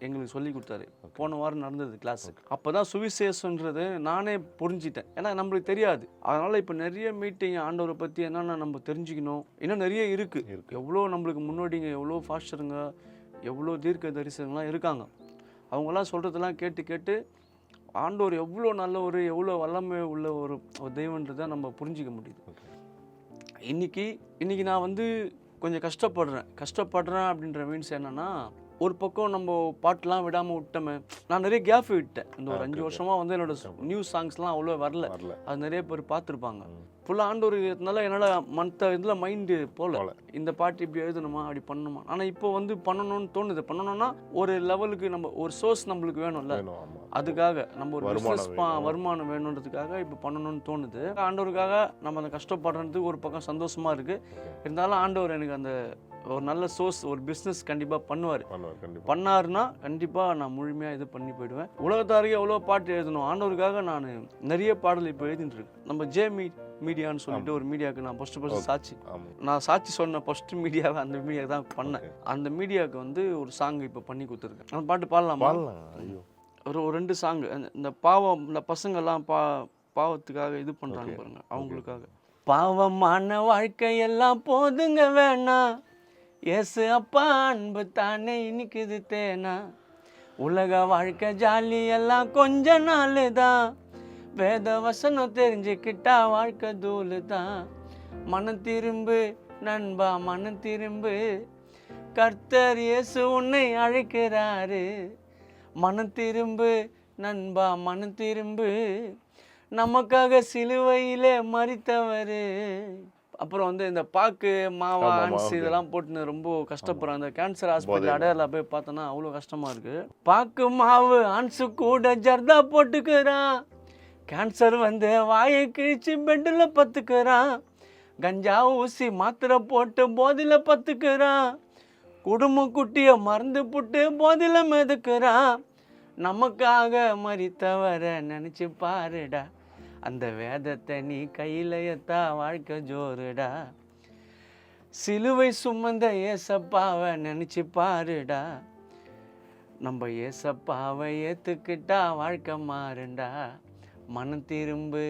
எங்களுக்கு சொல்லி கொடுத்தாரு. போன வாரம் நடந்தது கிளாஸ். அப்போ தான் சுவிசேஷன்றது நானே புரிஞ்சிட்டேன். ஏன்னா நம்மளுக்கு தெரியாது. அதனால் இப்போ நிறைய மீட்டிங் ஆண்டவரை பற்றி என்னென்ன நம்ம தெரிஞ்சுக்கணும், இன்னும் நிறைய இருக்குது. எவ்வளோ நம்மளுக்கு முன்னோடிங்க, எவ்வளோ ஃபாஸ்டருங்க, எவ்வளோ தீர்க்க தரிசனங்கள்லாம் இருக்காங்க. அவங்களாம் சொல்கிறதெல்லாம் கேட்டு ஆண்டவர் எவ்வளோ நல்ல எவ்வளோ வல்லமை உள்ள ஒரு தெய்வன்றதை நம்ம புரிஞ்சிக்க முடியுது. இன்றைக்கி நான் வந்து கொஞ்சம் கஷ்டப்படுறேன் அப்படின்ற மீன்ஸ் என்னென்னா, ஒரு பக்கம் நம்ம பாட்டெலாம் விடாமல் விட்டோமே, நான் நிறைய கேப் விட்டேன். இந்த ஒரு 5 வருஷமாக வந்து என்னோட நியூ சாங்ஸ்லாம் அவ்வளோ வரல. அது நிறைய பேர் பார்த்துருப்பாங்க. ஃபுல்லாக ஆண்டவர் இருக்கிறதுனால என்னால் மற்ற இதில் மைண்டு போகல. இந்த பாட்டு இப்படி எழுதணுமா, அப்படி பண்ணணுமா. ஆனால் இப்போ வந்து பண்ணணும்னு தோணுது. பண்ணணும்னா ஒரு லெவலுக்கு நம்ம ஒரு சோர்ஸ் நம்மளுக்கு வேணும்ல, அதுக்காக நம்ம ஒரு பிஸ்னஸ் வருமானம் வேணுன்றதுக்காக இப்போ பண்ணணும்னு தோணுது. ஆண்டவருக்காக நம்ம அந்த கஷ்டப்படுறதுக்கு ஒரு பக்கம் சந்தோஷமாக இருக்குது. இருந்தாலும் ஆண்டவர் எனக்கு அந்த ஒரு நல்ல சோர்ஸ், ஒரு பிஸ்னஸ் கண்டிப்பாக பண்ணுவார். பண்ணாருன்னா கண்டிப்பாக நான் முழுமையாக இது பண்ணி போயிடுவேன். உலகத்தாருக்கு எவ்வளோ பாட்டு எழுதணும், ஆண்டவருக்காக நான் நிறைய பாடல் இப்போ எழுதிட்டு இருக்கேன். நம்ம மீடியான்னு சொல்லிட்டு ஒரு மீடியாவுக்கு நான் ஃபஸ்ட்டு சாட்சி, நான் சாட்சி சொன்ன ஃபஸ்ட்டு மீடியாவை அந்த மீடியாவுக்கு தான் பண்ணேன். அந்த மீடியாவுக்கு வந்து ஒரு சாங் இப்போ பண்ணி கொடுத்துருக்கேன். அந்த பாட்டு பாடலாமா? ஒரு 2 சாங். இந்த பாவம், இந்த பசங்கள்லாம் பாவத்துக்காக இது பண்ணுறாங்க பாருங்க, அவங்களுக்காக. பாவமான வாழ்க்கையெல்லாம் போதுங்க வேணாம், ஏசு அப்பா அன்பு தானே இனிக்குது தேனா. உலக வாழ்க்கை ஜாலி எல்லாம் கொஞ்ச நாள் தான், வேத வசனம் தெரிஞ்சுக்கிட்டா வாழ்க்கை தூளு தான். மனம் திரும்பு நண்பா மனம் திரும்பு, கர்த்தர் இயேசு உன்னை அழைக்கிறாரு. மனம் திரும்பு நண்பா மனம் திரும்பு, நமக்காக சிலுவையிலே மரித்தவரு. அப்புறம் வந்து இந்த பாக்கு மாவா ஆன்ஸ் இதெல்லாம் போட்டுன்னு ரொம்ப கஷ்டப்படுறேன். அந்த கேன்சர் ஹாஸ்பிட்டல் அடையாளம் போய் பார்த்தோன்னா அவ்வளோ கஷ்டமாக இருக்குது. பாக்கு மாவு ஆன்ஸு கூட ஜர்தா போட்டுக்கிறான், கேன்சர் வந்து வாயை கிழிச்சு பெட்டில் பத்துக்கிறான். கஞ்சா ஊசி மாத்திரை போட்டு போதில் பத்துக்கிறான், குடும்பம் குட்டியை மறந்து புட்டு போதில் மிதக்கிறான். நமக்காக மரித்தவரை நினச்சி பாருடா, அந்த வேதத்தை நீ கையில் எத்தா வாழ்க்கை ஜோருடா. சிலுவை சுமந்த ஏசப்பாவை நினச்சி பாருடா, நம்ம ஏசப்பாவை ஏற்றுக்கிட்டா வாழ்க்கை மாறுண்டா. மனம் திரும்பு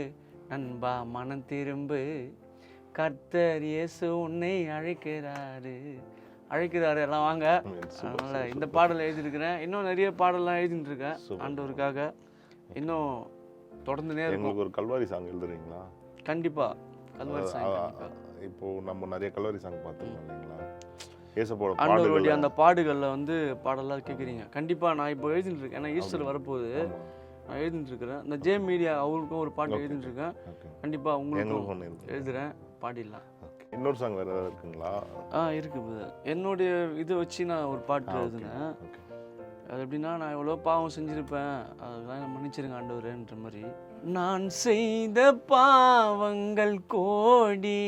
நண்பா மனம் திரும்பு, கர்த்தர் இயேசு உன்னை அழைக்கிறாரு. எல்லாம் வாங்க. அதனால் இந்த பாடலை எழுதியிருக்கிறேன். இன்னும் நிறைய பாடலாம் எழுதிட்டு இருக்கேன் ஆண்டவருக்காக. இன்னும் தொடர்ந்து நேரம். ஒரு கல்வாரி சாங் எழுதுறீங்களா? கண்டிப்பா கல்வாரி சாங். இப்போ நம்ம நிறைய கல்வாரி சாங் பார்த்துருக்கோம் இல்லைங்களா, ஏசப்போட ஆண்டவருடைய அந்த பாடுகளில் வந்து பாடலாம் கேட்குறீங்க. கண்டிப்பாக நான் இப்போ எழுதிட்டு இருக்கேன். ஏன்னா ஈஸ்டர் வரப்போகுது, நான் எழுதிட்டு இருக்கிறேன். இந்த மீடியா அவருக்கும் ஒரு பாட்டு எழுதிட்டு இருக்கேன். கண்டிப்பாா உங்களுக்கும் எழுதுறேன், பாடிடலாம். இன்னொரு சாங் வேறு ஏதாவது இருக்குங்களா? இருக்குது. என்னுடைய இதை வச்சு நான் ஒரு பாட்டு எழுதுனேன். அது எப்படின்னா, நான் எவ்வளோ பாவம் செஞ்சுருப்பேன், அதெல்லாம் மன்னிச்சிருங்க ஆண்டவரேன்ற மாதிரி. நான் செய்த பாவங்கள் கோடி,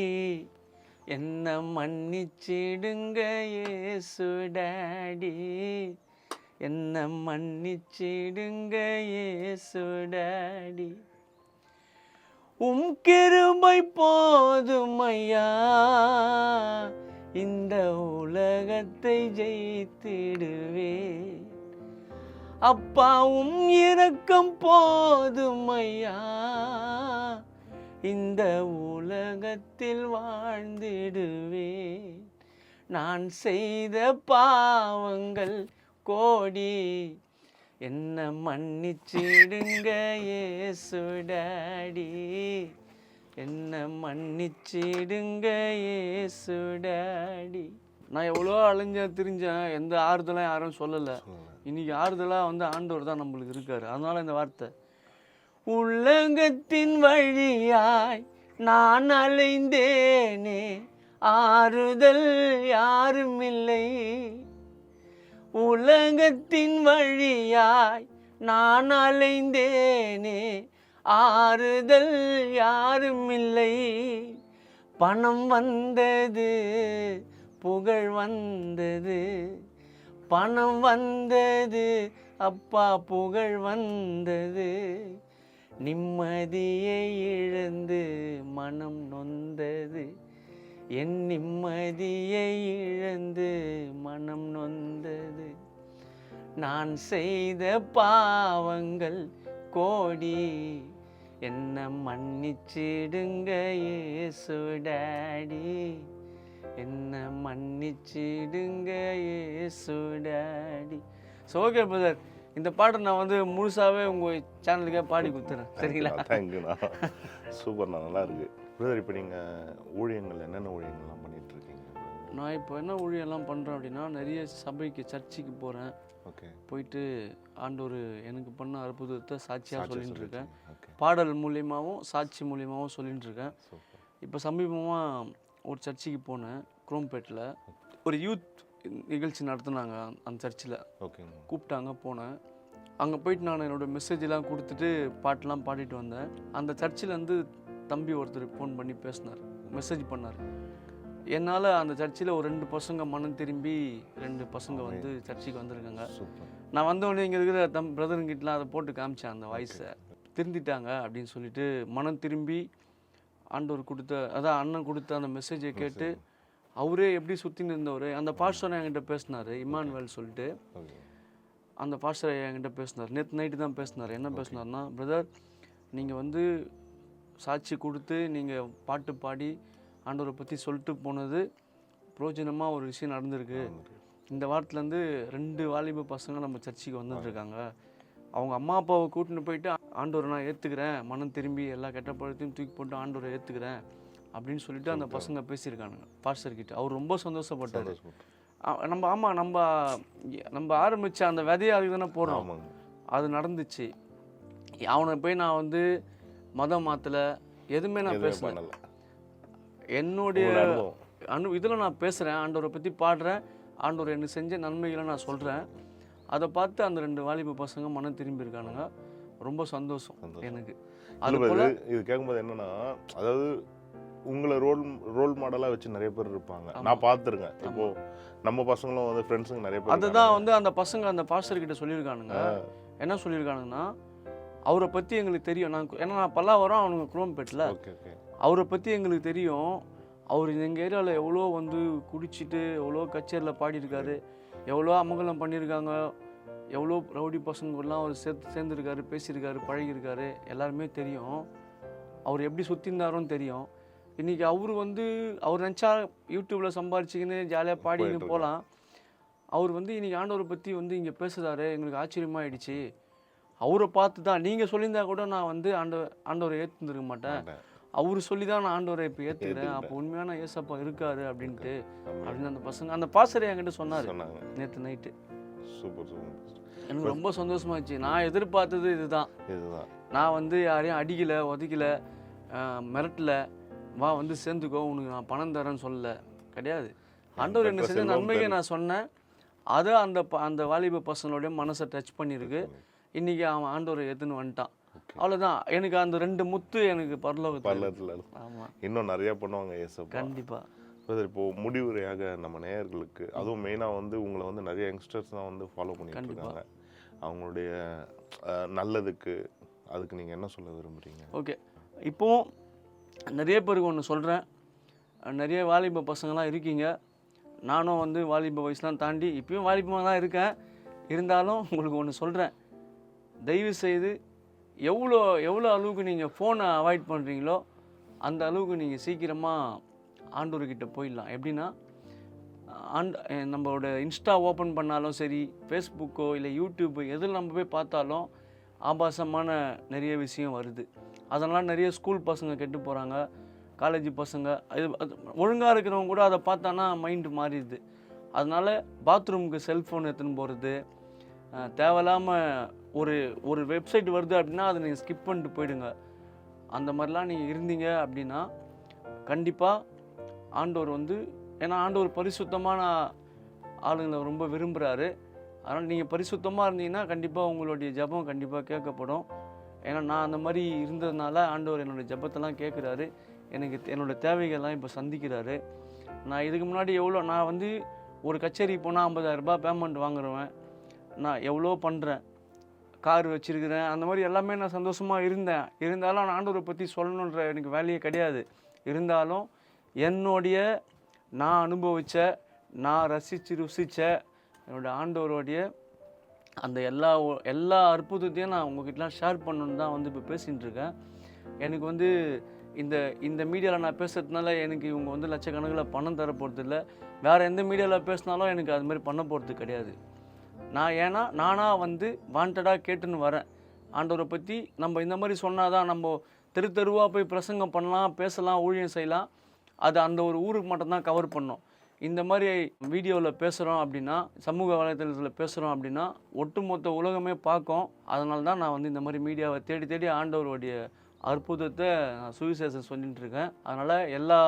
என்ன மன்னிச்சிடுங்க இயேசு டாடி, என்ன மன்னிச்சிடுங்க இயேசு டாடி. கிருபை போதுமையா, இந்த உலகத்தை ஜெயித்திடுவே. அப்பாவும் இரக்கம் போதுமையா, இந்த உலகத்தில் வாழ்ந்திடுவே. நான் செய்த பாவங்கள் கோடி, என்ன மன்னிச்சிடுங்க இயேசு டாடி, என்ன மன்னிச்சிடுங்க இயேசு டாடி. நான் எவ்வளோ அலைஞ்சேன் திரிஞ்சேன், எந்த ஆறுதலாக யாரும் சொல்லலை. இன்னைக்கு ஆறுதலாக வந்து ஆண்டவர் தான் நம்மளுக்கு இருக்காரு. அதனால இந்த வார்த்தை, உலகத்தின் வழியாய் நான் அலைந்தேனே, ஆறுதல் யாரும் இல்லை. உலகத்தின் வழியாய் நான் அலைந்தேனே, ஆறுதல் யாரும் இல்லை. பணம் வந்தது, புகழ் வந்தது, பணம் வந்தது, அப்பா புகழ் வந்தது. நிம்மதியை இழந்து மனம் நொந்தது, என் நிம்மதியை இழந்து மனம் நொந்தது. நான் செய்த பாவங்கள் கோடி, என்ன மன்னிச்சிடுங்க இயேசு டாடி, என்ன மன்னிச்சிடுங்க இயேசு டாடி. ஓகே பிரதர், இந்த பாட்டை நான் வந்து முழுசாவே உங்க சேனலுக்கே பாடி கொடுத்துறேன். சரிங்களா? தேங்க்யூண்ணா, சூப்பர்ண்ணா, நல்லா இருக்கு. பிரதர் இப்போ நீங்கள் ஊழியங்கள் என்னென்ன ஊழியங்கள்லாம் பண்ணிட்டு இருக்கீங்க? நான் இப்போ என்ன ஊழியெல்லாம் பண்ணுறேன் அப்படின்னா, நிறைய சபைக்கு சர்ச்சுக்கு போகிறேன். ஓகே. போயிட்டு ஆண்டவர் எனக்கு பண்ண அற்புதத்தை சாட்சியாக சொல்லிட்டு இருக்கேன். ஓகே. பாடல் மூலியமாகவும் சாட்சி மூலியமாகவும் சொல்லிட்டு இருக்கேன். சூப்பர். இப்போ சமீபமாக ஒரு சர்ச்சுக்கு போனேன், குரோம்பேட்டில். ஒரு யூத் நிகழ்ச்சி நடத்துனாங்க அந்த சர்ச்சில். ஓகேங்க. கூப்பிட்டாங்க, போனேன். அங்கே போயிட்டு நான் என்னோடய மெசேஜெலாம் கொடுத்துட்டு பாட்டெலாம் பாடிட்டு வந்தேன். அந்த சர்ச்சிலேருந்து தம்பி ஒருத்தர் ஃபோன் பண்ணி பேசினார், மெசேஜ் பண்ணார். என்னால் அந்த சர்ச்சில் ஒரு 2 பசங்க மனம் திரும்பி 2 பசங்க வந்து சர்ச்சுக்கு வந்திருக்காங்க. சூப்பர். நான் வந்தோடனே இங்கே இருக்கிற பிரதருங்கிட்டலாம் அதை போட்டு காமிச்சேன் அந்த வாய்ஸை. திருந்திட்டாங்க அப்படின்னு சொல்லிட்டு மனம் திரும்பி ஆண்டவர் கொடுத்த, அதான் அண்ணன் கொடுத்த அந்த மெசேஜை கேட்டு அவரே எப்படி சுற்றின்னு இருந்தவர். அந்த பாஸ்டர் என்கிட்ட பேசினார், இமானுவேல் சொல்லிட்டு. அந்த பாஸ்டர் என்கிட்ட பேசினார், நேற்று நைட்டு தான் பேசினார். என்ன பேசினார்னா, பிரதர் நீங்கள் வந்து சாட்சி கொடுத்து நீங்கள் பாட்டு பாடி ஆண்டவரை பற்றி சொல்லிட்டு போனது பிரயோஜனமாக ஒரு விஷயம் நடந்திருக்கு. இந்த வாரத்துலேருந்து 2 வாலிப பசங்க நம்ம சர்ச்சுக்கு வந்துட்டுருக்காங்க. அவங்க அம்மா அப்பாவை கூட்டின்னு போயிட்டு ஆண்டவரை நான் ஏற்றுக்கிறேன், மனம் திரும்பி எல்லா கெட்ட பழத்தையும் தூக்கி போட்டு ஆண்டவரை ஏற்றுக்கிறேன் அப்படின்னு சொல்லிட்டு அந்த பசங்க பேசியிருக்கானுங்க பாஸ்டர்கிட்ட. அவர் ரொம்ப சந்தோஷப்பட்டார். நம்ம ஆரம்பித்த அந்த விதையை அதுக்கு தானே போடுறோம். அது நடந்துச்சு. அவனை போய் நான் வந்து மதம் மாற்றலை, எதுவுமே நான் பேசல. என்னுடைய இதில் நான் பேசுகிறேன், ஆண்டவரை பற்றி பாடுறேன், ஆண்டவர் எனக்கு செஞ்ச நன்மைகளை நான் சொல்கிறேன். அதை பார்த்து அந்த 2 வாலிப பசங்க மனம் திரும்பி இருக்கானுங்க. ரொம்ப சந்தோஷம் எனக்கு. அதுபோல் இது கேட்கும்போது என்னென்னா, அதாவது உங்களை ரோல் மாடலாக வச்சு நிறைய பேர் இருப்பாங்க. நான் பார்த்துருக்கேன். இப்போது நம்ம பசங்களும் வந்து ஃப்ரெண்ட்ஸுங்க நிறைய பேர். அதுதான் வந்து அந்த பசங்க அந்த பாஸ்டர்கிட்ட சொல்லியிருக்கானுங்க. என்ன சொல்லியிருக்கானுங்கன்னா, அவரை பற்றி எங்களுக்கு தெரியும். ஏன்னா நான் பல்லாவரம், அவனுங்க குரோம்பேட்டில். அவரை பற்றி எங்களுக்கு தெரியும். அவர் எங்கள் ஏரியாவில் எவ்வளோ வந்து குடிச்சிட்டு எவ்வளோ கச்சேரியில் பாடியிருக்காரு, எவ்வளோ அமங்கலம் பண்ணியிருக்காங்க, எவ்வளோ ரவுடி பசங்கள்லாம் அவர் சேர்ந்துருக்காரு, பேசியிருக்காரு, பழகியிருக்காரு, எல்லாருமே தெரியும். அவர் எப்படி சுற்றிருந்தாரோன்னு தெரியும். இன்றைக்கி அவர் நினச்சா யூடியூப்பில் சம்பாரிச்சிக்கின்னு ஜாலியாக பாடின்னு போகலாம். அவர் வந்து இன்றைக்கி ஆண்டவரை பற்றி வந்து இங்கே பேசுகிறாரு, எங்களுக்கு ஆச்சரியமாகிடுச்சு. அவரை பார்த்து தான் நீங்கள் சொல்லியிருந்தா கூட நான் வந்து ஆண்டவரை ஏற்றுந்துருக்க மாட்டேன். அவர் சொல்லி தான் நான் ஆண்டவரை இப்போ ஏற்றுக்கிறேன். அப்போ உண்மையான ஏசப்பா இருக்காரு அப்படின்ட்டு அப்படின்னு அந்த பசங்க, அந்த பாஸ்டர் என்கிட்ட சொன்னார் நேற்று நைட்டு. Super super. எனக்கு ரொம்ப சந்தோஷமாச்சு. நான் எதிர்பார்த்தது இதுதான். நான் வந்து யாரையும் அடிக்கலை, உதைக்கலை, மிரட்டலை, வா வந்து சேர்ந்துக்கோ உனக்கு நான் பணம் தரேன்னு சொல்லல, கிடையாது. ஆண்டவர் என்ன செஞ்ச நன்மையை நான் சொன்னேன். அதை அந்த வாலிப பசங்களுடைய மனசை டச் பண்ணியிருக்கு. இன்றைக்கி அவன் ஆண்டவரை ஏற்றுன்னு வந்துட்டான். அவ்வளோதான். எனக்கு அந்த 2 முத்து எனக்கு பரலோகத்தில். ஆமாம், இன்னும் நிறையா பண்ணுவாங்க ஏசப்பா. கண்டிப்பாக. இப்போது முடிவுரையாக நம்ம நேயர்களுக்கு, அதுவும் மெயினாக வந்து உங்களை வந்து நிறைய யங்ஸ்டர்ஸ் தான் வந்து ஃபாலோ பண்ணிட்டு இருக்காங்க, அவங்களுடைய நல்லதுக்கு, அதுக்கு நீங்கள் என்ன சொல்ல விரும்புகிறீங்க? ஓகே, இப்போது நிறைய பேருக்கு ஒன்று சொல்கிறேன். நிறைய வாலிப பசங்களாம் இருக்கீங்க. நானும் வந்து வாலிப வயசுலாம் தாண்டி இப்பயும் வாலிபமாக தான் இருக்கேன். இருந்தாலும் உங்களுக்கு ஒன்று சொல்கிறேன், தயவுசெய்து எவ்வளோ அளவுக்கு நீங்கள் ஃபோனை அவாய்ட் பண்ணுறீங்களோ அந்த அளவுக்கு நீங்கள் சீக்கிரமாக ஆண்டவர்கிட்ட போயிடலாம். எப்படின்னா, நம்மளோட இன்ஸ்டா ஓப்பன் பண்ணாலும் சரி, ஃபேஸ்புக்கோ இல்லை யூடியூப்பு எதில் நம்ம போய் பார்த்தாலும் ஆபாசமான நிறைய விஷயம் வருது. அதனால் நிறைய ஸ்கூல் பசங்க கெட்டு போகிறாங்க, காலேஜ் பசங்க. அது ஒழுங்காக இருக்கிறவங்க கூட அதை பார்த்தானா மைண்டு மாறிடுது. அதனால் பாத்ரூமுக்கு செல்ஃபோன் எடுத்துன்னு போகிறது, தேவையில்லாமல் ஒரு வெப்சைட் வருது அப்படின்னா அதை நீங்கள் ஸ்கிப் பண்ணிட்டு போயிடுங்க. அந்த மாதிரிலாம் நீங்கள் இருந்தீங்க அப்படின்னா கண்டிப்பாக ஆண்டவர் வந்து, ஏன்னா ஆண்டவர் பரிசுத்தமான ஆளுங்களை ரொம்ப விரும்புகிறாரு. அதனால் நீங்கள் பரிசுத்தமாக இருந்தீங்கன்னா கண்டிப்பாக உங்களுடைய ஜெபம் கண்டிப்பாக கேட்கப்படும். ஏன்னா நான் அந்த மாதிரி இருந்ததுனால ஆண்டவர் என்னோடய ஜெபத்தெல்லாம் கேட்குறாரு. எனக்கு என்னோடய தேவைகள்லாம் இப்போ சந்திக்கிறாரு. நான் இதுக்கு முன்னாடி நான் வந்து ஒரு கச்சேரிக்கு போனால் 50,000 ரூபாய் பேமெண்ட் வாங்குறேன். நான் எவ்வளோ பண்ணுறேன், கார் வச்சுருக்கிறேன், அந்த மாதிரி எல்லாமே நான் சந்தோஷமாக இருந்தேன். இருந்தாலும் நான் ஆண்டவரை பற்றி சொல்லணுன்ற எனக்கு வேலையே கிடையாது. இருந்தாலும் நான் அனுபவித்த, நான் ருசித்த என்னோடய ஆண்டவருடைய அந்த எல்லா அற்புதத்தையும் நான் உங்ககிட்டலாம் ஷேர் பண்ணணுன்னு தான் வந்து இப்போ பேசிகிட்டு இருக்கேன். எனக்கு வந்து இந்த மீடியாவில் நான் பேசுகிறதுனால எனக்கு இவங்க வந்து லட்சக்கணக்கில் பணம் தர போகிறது இல்லை. வேறு எந்த மீடியாவில் பேசினாலும் எனக்கு அது மாதிரி பண்ண போகிறது கிடையாது. நானாக வந்து வாண்டடாக கேட்டுன்னு வரேன். ஆண்டவரை பற்றி நம்ம இந்த மாதிரி சொன்னால் தான் நம்ம தெரு தெருவாக போய் பிரசங்கம் பண்ணலாம், பேசலாம், ஊழியம் செய்யலாம். அது அந்த ஒரு ஊருக்கு மட்டும்தான் கவர் பண்ணோம். இந்த மாதிரி வீடியோவில் பேசுகிறோம் அப்படின்னா, சமூக வலைதளத்தில் பேசுகிறோம் அப்படின்னா ஒட்டுமொத்த உலகமே பார்க்கும். அதனால தான் நான் வந்து இந்த மாதிரி மீடியாவை தேடி தேடி ஆண்டவருடைய அற்புதத்தை நான் சுவிசேஷம் சொல்லிட்டு இருக்கேன். அதனால் எல்லா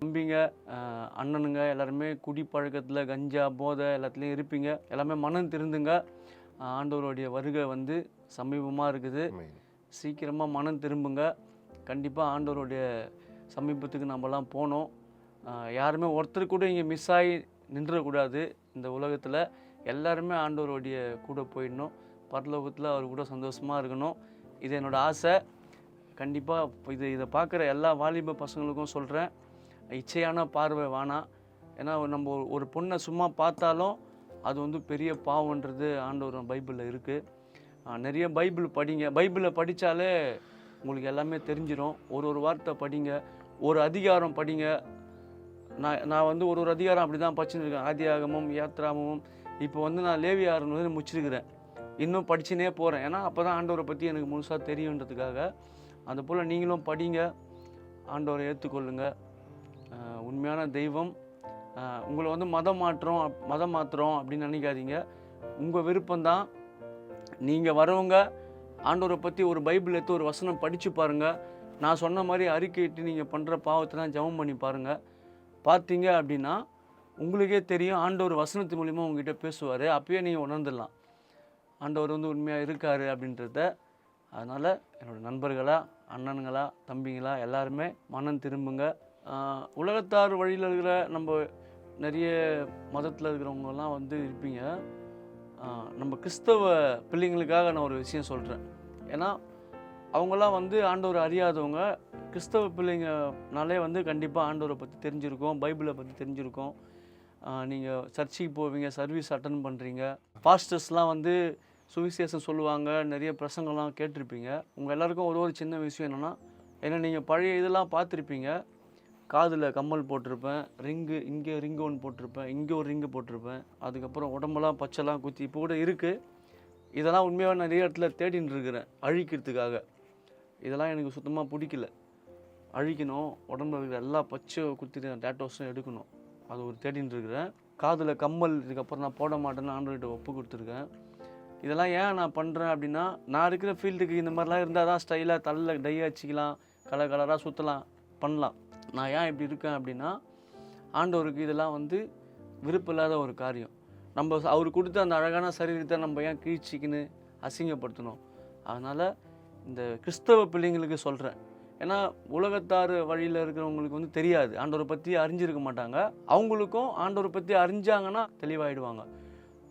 நம்பிங்க அண்ணனுங்க எல்லாருமே குடிப்பழக்கத்தில் கஞ்சா போதை எல்லாத்துலேயும் இருப்பீங்க. எல்லாமே மனம் திருந்துங்க. ஆண்டவருடைய வருகை வந்து சமீபமாக இருக்குது. சீக்கிரமாக மனம் திரும்புங்க. கண்டிப்பாக ஆண்டவருடைய சமீபத்துக்கு நம்மலாம் போனோம். யாருமே ஒருத்தர் கூட இங்கே மிஸ் ஆகி நின்றக்கூடாது. இந்த உலகத்தில் எல்லாருமே ஆண்டவருடைய கூட போயிடணும். பரலோகத்தில் அவர் கூட சந்தோஷமாக இருக்கணும். இது என்னோடய ஆசை. கண்டிப்பாக இதை பார்க்குற எல்லா வாலிப பசங்களுக்கும் சொல்கிறேன், இச்சையான பார்வை வேணாம். ஏன்னா நம்ம ஒரு பொண்ணை சும்மா பார்த்தாலும் அது வந்து பெரிய பாவன்றது ஆண்டவர் பைபிளில் இருக்குது. நிறைய பைபிள் படிங்க. பைபிளை படித்தாலே உங்களுக்கு எல்லாமே தெரிஞ்சிடும். ஒரு வார்த்தை படிங்க, ஒரு அதிகாரம் படிங்க. நான் வந்து ஒரு அதிகாரம் அப்படி தான் படிச்சுன்னு இருக்கேன். ஆதியாகமும் யாத்ராகமும். இப்போ வந்து நான் லேவியாகமம் வந்து முடிச்சிருக்கிறேன். இன்னும் படிச்சுனே போகிறேன். ஏன்னா அப்போ தான் ஆண்டவரை பற்றி எனக்கு முழுசாக தெரியுன்றதுக்காக. அது போல் நீங்களும் படிங்க, ஆண்டவரை ஏற்றுக்கொள்ளுங்க. உண்மையான தெய்வம். உங்களை வந்து மதம் மாற்றுறோம் அப்படின்னு நினைக்காதீங்க. உங்கள் விருப்பம்தான். நீங்கள் வரவங்க ஆண்டவரை பற்றி ஒரு பைபிள் எடுத்து ஒரு வசனம் படித்து பாருங்கள். நான் சொன்ன மாதிரி அறிக்கையிட்டு நீங்கள் பண்ணுற பாவத்தெல்லாம் ஜெபம் பண்ணி பாருங்கள். பார்த்தீங்க அப்படின்னா உங்களுக்கே தெரியும், ஆண்டவர் வசனத்து மூலிமா உங்ககிட்ட பேசுவார். அப்பயே நீங்கள் உணர்ந்துடலாம் ஆண்டவர் வந்து உண்மையாக இருக்கார் அப்படின்றத. அதனால் என்னோடய நண்பர்களா, அண்ணனுங்களா, தம்பிங்களா எல்லாருமே மனம் திரும்புங்க. உலகத்தார் வழியில் இருக்கிற நம்ம நிறைய மதத்தில் இருக்கிறவங்கலாம் வந்து இருப்பீங்க. நம்ம கிறிஸ்தவ பிள்ளைங்களுக்காக நான் ஒரு விஷயம் சொல்கிறேன். ஏன்னா அவங்களாம் வந்து ஆண்டவரை அறியாதவங்க. கிறிஸ்தவ பிள்ளைங்கனாலே வந்து கண்டிப்பாக ஆண்டவரை பற்றி தெரிஞ்சிருக்கோம், பைபிளை பற்றி தெரிஞ்சிருக்கோம். நீங்கள் சர்ச்சுக்கு போவீங்க, சர்வீஸ் அட்டன் பண்ணுறீங்க, பாஸ்டர்ஸ்லாம் வந்து சுவிசேஷம் சொல்லுவாங்க, நிறைய பிரசங்கம்லாம் கேட்டிருப்பீங்க. உங்கள் எல்லாருக்கும் ஒரு சின்ன விஷயம் என்னென்னா, ஏன்னா நீங்கள் பழைய இதெல்லாம் பார்த்துருப்பீங்க. காதில் கம்மல் போட்டிருப்பேன், இங்கே ரிங்கு ஒன்று போட்டிருப்பேன், இங்கே ஒரு ரிங்கு போட்டிருப்பேன். அதுக்கப்புறம் உடம்பெல்லாம் பச்சைலாம் குத்தி இப்போ கூட இருக்குது. இதெல்லாம் உண்மையாக நிறைய இடத்துல தேடின்னு இருக்கிறேன் அழிக்கிறதுக்காக. இதெல்லாம் எனக்கு சுத்தமாக பிடிக்கல. அழிக்கணும், உடம்புல இருக்கிற எல்லா பச்சை குத்தி டேட்டோஸும் எடுக்கணும். அது ஒரு தேடின்னு இருக்கிறேன். காதில் கம்மல் இதுக்கப்புறம் நான் போட மாட்டேன்னு ஆண்டவர்கிட்ட ஒப்பு கொடுத்துருக்கேன். இதெல்லாம் ஏன் நான் பண்ணுறேன் அப்படின்னா, நான் இருக்கிற ஃபீல்டுக்கு இந்த மாதிரிலாம் இருந்தால் தான் ஸ்டைலாக தள்ள டை அடிச்சிக்கலாம், கலராக சுற்றலாம், பண்ணலாம். நான் ஏன் இப்படி இருக்கேன் அப்படின்னா, ஆண்டவருக்கு இதெல்லாம் வந்து விருப்பம் இல்லாத ஒரு காரியம். நம்ம அவர் கொடுத்த அந்த அழகான சரீரத்தை நம்ம ஏன் கீழ்ச்சிக்கின்னு அசிங்கப்படுத்தணும்? அதனால் இந்த கிறிஸ்தவ பிள்ளைங்களுக்கு சொல்கிறேன். ஏன்னா உலகத்தார் வழியில் இருக்கிறவங்களுக்கு வந்து தெரியாது, ஆண்டவரை பற்றி அறிஞ்சிருக்க மாட்டாங்க. அவங்களுக்கும் ஆண்டவரை பற்றி அறிஞ்சாங்கன்னா தெளிவாகிடுவாங்க.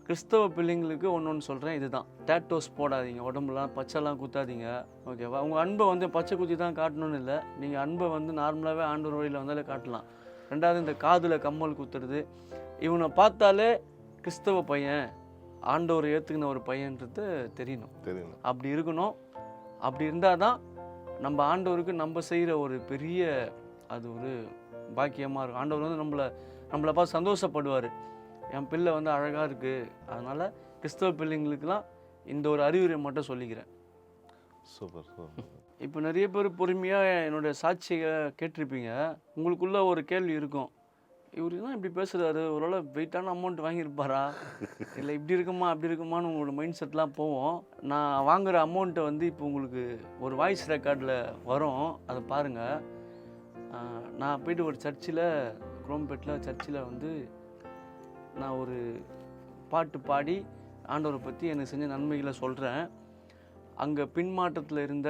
கிறிஸ்தவ பிள்ளைங்களுக்கு ஒன்று சொல்கிறேன், இதுதான். டேட்டோஸ் போடாதீங்க, உடம்புலாம் பச்சைலாம் குத்தாதீங்க, ஓகேவா? உங்கள் அன்பை வந்து பச்சை குத்தி தான் காட்டணும்னு இல்லை. நீங்கள் அன்பை வந்து நார்மலாகவே ஆண்டவர் வழியில் வந்தாலே காட்டலாம். ரெண்டாவது, இந்த காதில் கம்மல் குத்துறது, இவனை பார்த்தாலே கிறிஸ்தவ பையன், ஆண்டவரை ஏற்றுக்கின ஒரு பையன்றது தெரியணும். அப்படி இருக்கணும். அப்படி இருந்தால் தான் நம்ம ஆண்டவருக்கு நம்ம செய்கிற ஒரு பெரிய அது ஒரு பாக்கியமாக இருக்கும். ஆண்டவர் வந்து நம்மளை பார்த்து சந்தோஷப்படுவார். என் பிள்ளை வந்து அழகாக இருக்குது. அதனால் கிறிஸ்தவ பிள்ளைங்களுக்கெல்லாம் இந்த ஒரு அறிவுரை மட்டும் சொல்லிக்கிறேன். Super super. இப்போ நிறைய பேர் பொறுமையாக என்னுடைய சாட்சியை கேட்டிருப்பீங்க. உங்களுக்குள்ள ஒரு கேள்வி இருக்கும், இவர் தான் இப்படி பேசுகிறாரு, ஒருவேளை வெயிட்டான அமௌண்ட் வாங்கியிருப்பாரா, இல்லை இப்படி இருக்குமா அப்படி இருக்குமான்னு உங்களோட மைண்ட் செட்லாம் போவோம். நான் வாங்குகிற அமௌண்ட்டை வந்து இப்போ உங்களுக்கு ஒரு வாய்ஸ் ரெக்கார்டில் வரும், அதை பாருங்கள். நான் போய்ட்டு ஒரு சர்ச்சில், குரோம்பேட்டில் சர்ச்சில் வந்து நான் ஒரு பாட்டு பாடி ஆண்டவரை பற்றி எனக்கு செஞ்ச நன்மைகளை சொல்கிறேன். அங்கே பின்மாற்றத்தில் இருந்த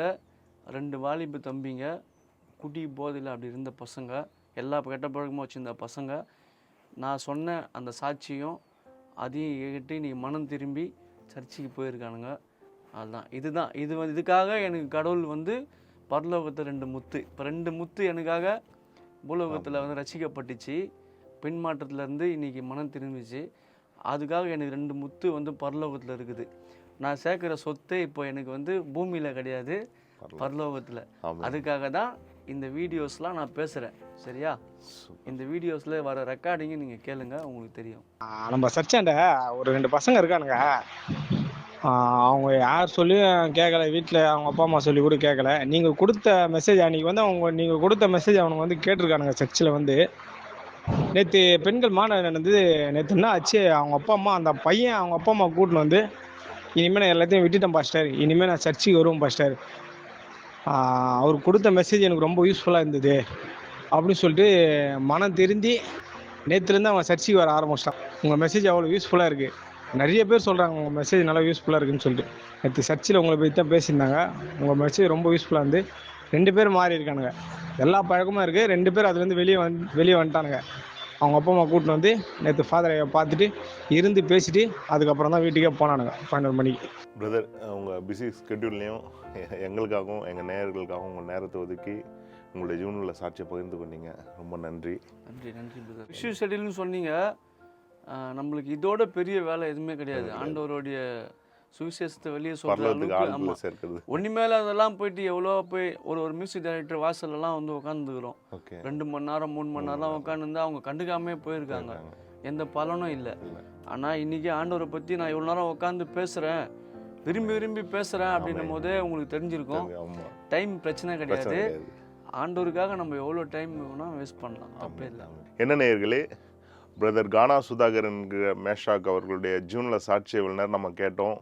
2 வாலிப தம்பிங்க, குடி போதையில் அப்படி இருந்த பசங்க, எல்லா கெட்ட பழக்கமாக வச்சுருந்த பசங்க, நான் சொன்ன அந்த சாட்சியும் அதையும் கேட்டு நீ மனம் திரும்பி சர்ச்சுக்கு போயிருக்கானுங்க. அதுதான் இதுக்காக எனக்கு கடவுள் வந்து பரலோகத்தை 2 முத்து, இப்போ 2 முத்து எனக்காக பூலோகத்தில் வந்து ரசிக்கப்பட்டுச்சு. பின்மாற்றத்துலேருந்து இன்றைக்கி மனம் திரும்பிச்சு. அதுக்காக எனக்கு 2 முத்து வந்து பரலோகத்தில் இருக்குது. நான் சேர்க்குற சொத்து இப்போ எனக்கு வந்து பூமியில் கிடையாது, பரலோகத்தில். அதுக்காக தான் இந்த வீடியோஸ்லாம் நான் பேசுகிறேன். சரியா? இந்த வீடியோஸில் வர ரெக்கார்டிங்கு நீங்கள் கேளுங்க, உங்களுக்கு தெரியும். நம்ம சர்ச்சாண்ட ஒரு 2 பசங்க இருக்கானுங்க. அவங்க யார் சொல்லியும் கேட்கல, வீட்டில் அவங்க அப்பா அம்மா சொல்லி கூட கேட்கல. நீங்கள் கொடுத்த மெசேஜ் அன்றைக்கி வந்து நீங்கள் கொடுத்த மெசேஜ் அவனுங்க வந்து கேட்டிருக்கானுங்க சர்ச்சில் வந்து. நேற்று பெண்கள் மாநாடு நடந்தது. நேற்று என்ன ஆச்சு, அவங்க அப்பா அம்மா அந்த பையன் அவங்க அப்பா அம்மா கூட்டின்னு வந்து, இனிமேல் நான் எல்லாத்தையும் விட்டுட்டேன் பாஸ்டர், இனிமேல் நான் சர்ச்சுக்கு வருவேன் பாஸ்டர், அவர் கொடுத்த மெசேஜ் எனக்கு ரொம்ப யூஸ்ஃபுல்லாக இருந்தது அப்படின்னு சொல்லிட்டு மனம் திருந்தி நேற்றுலேருந்து அவன் சர்ச்சுக்கு வர ஆரம்பிச்சிட்டான். உங்கள் மெசேஜ் அவ்வளோ யூஸ்ஃபுல்லாக இருக்குது. நிறைய பேர் சொல்கிறாங்க உங்கள் மெசேஜ் நல்லா யூஸ்ஃபுல்லாக இருக்குதுன்னு சொல்லிட்டு. நேற்று சர்ச்சில் உங்களை பற்றி தான் பேசியிருந்தாங்க. உங்கள் மெசேஜ் ரொம்ப யூஸ்ஃபுல்லாக இருந்து 2 பேர் மாறி இருக்கானுங்க. எல்லா பழக்கமும் இருக்குது. 2 பேர் அதுலேருந்து வெளியே வந்துட்டானுங்க. அவங்க அப்பா அம்மா கூட்டின்னு வந்து நேற்று ஃபாதரை பார்த்துட்டு இருந்து பேசிட்டு அதுக்கப்புறம் தான் வீட்டுக்கே போனானுங்க 12 மணிக்கு. பிரதர், உங்கள் பிஸி ஸ்கெட்யூல்லையும் எங்களுக்காகவும் எங்கள் நேயர்களுக்காகவும் உங்கள் நேரத்தை ஒதுக்கி உங்களுடைய ஜீவனில் சாட்சியை பகிர்ந்து கொண்டீங்க. ரொம்ப நன்றி. நன்றி பிரதர். விஷயம் ஷெடியூல்னு சொன்னீங்க. நம்மளுக்கு இதோட பெரிய வேலை எதுவுமே கிடையாது. ஆண்டவருடைய சுவிசேஷத்தை வெளியே சொல்கிற அளவுக்கு சேர்க்கிறது ஒன்றுமேல அதெல்லாம் போயிட்டு எவ்வளோ போய் ஒரு மியூசிக் டைரக்டர் வாசல்லாம் வந்து உட்காந்துக்கிறோம். 2 மணி நேரம் 3 மணி நேரம் உட்காந்துருந்தா அவங்க கண்டுக்காமே போயிருக்காங்க. எந்த பலனும் இல்லை. ஆனால் இன்றைக்கி ஆண்டவரை பற்றி நான் இவ்வளோ நேரம் உட்காந்து பேசுகிறேன், விரும்பி பேசுகிறேன் அப்படின்னும் போதே உங்களுக்கு தெரிஞ்சிருக்கும். டைம் பிரச்சனை கிடையாது. ஆண்டவருக்காக நம்ம எவ்வளோ டைம் வேணால் வேஸ்ட் பண்ணலாம், தப்பே இல்லை. என்ன நேயர்களே, பிரதர் கானா சுதாகர் என்கிற மேஷாக் அவர்களுடைய ஜூனில் சாட்சி இவ்வளோ நேரம் நம்ம கேட்டோம்.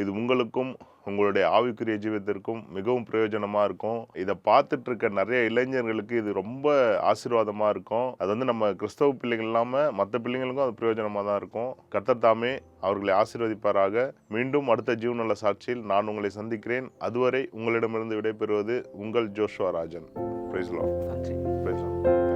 இது உங்களுக்கும் உங்களுடைய ஆவிக்குரிய ஜீவிதத்திற்கும் மிகவும் பிரயோஜனமாக இருக்கும். இதை பார்த்துட்டு இருக்க நிறைய இளைஞர்களுக்கு இது ரொம்ப ஆசீர்வாதமாக இருக்கும். அது வந்து நம்ம கிறிஸ்தவ பிள்ளைகள் இல்லாமல் மற்ற பிள்ளைங்களுக்கும் அது பிரயோஜனமாக தான் இருக்கும். கர்த்தர் தாமே அவர்களை ஆசீர்வதிப்பாராக. மீண்டும் அடுத்த ஜீவனுள்ள சாட்சியில் நான் உங்களை சந்திக்கிறேன். அதுவரை உங்களிடமிருந்து விடைபெறுவது உங்கள் ஜோஷுவா ராஜன். Praise Lord. நன்றி. Praise Lord.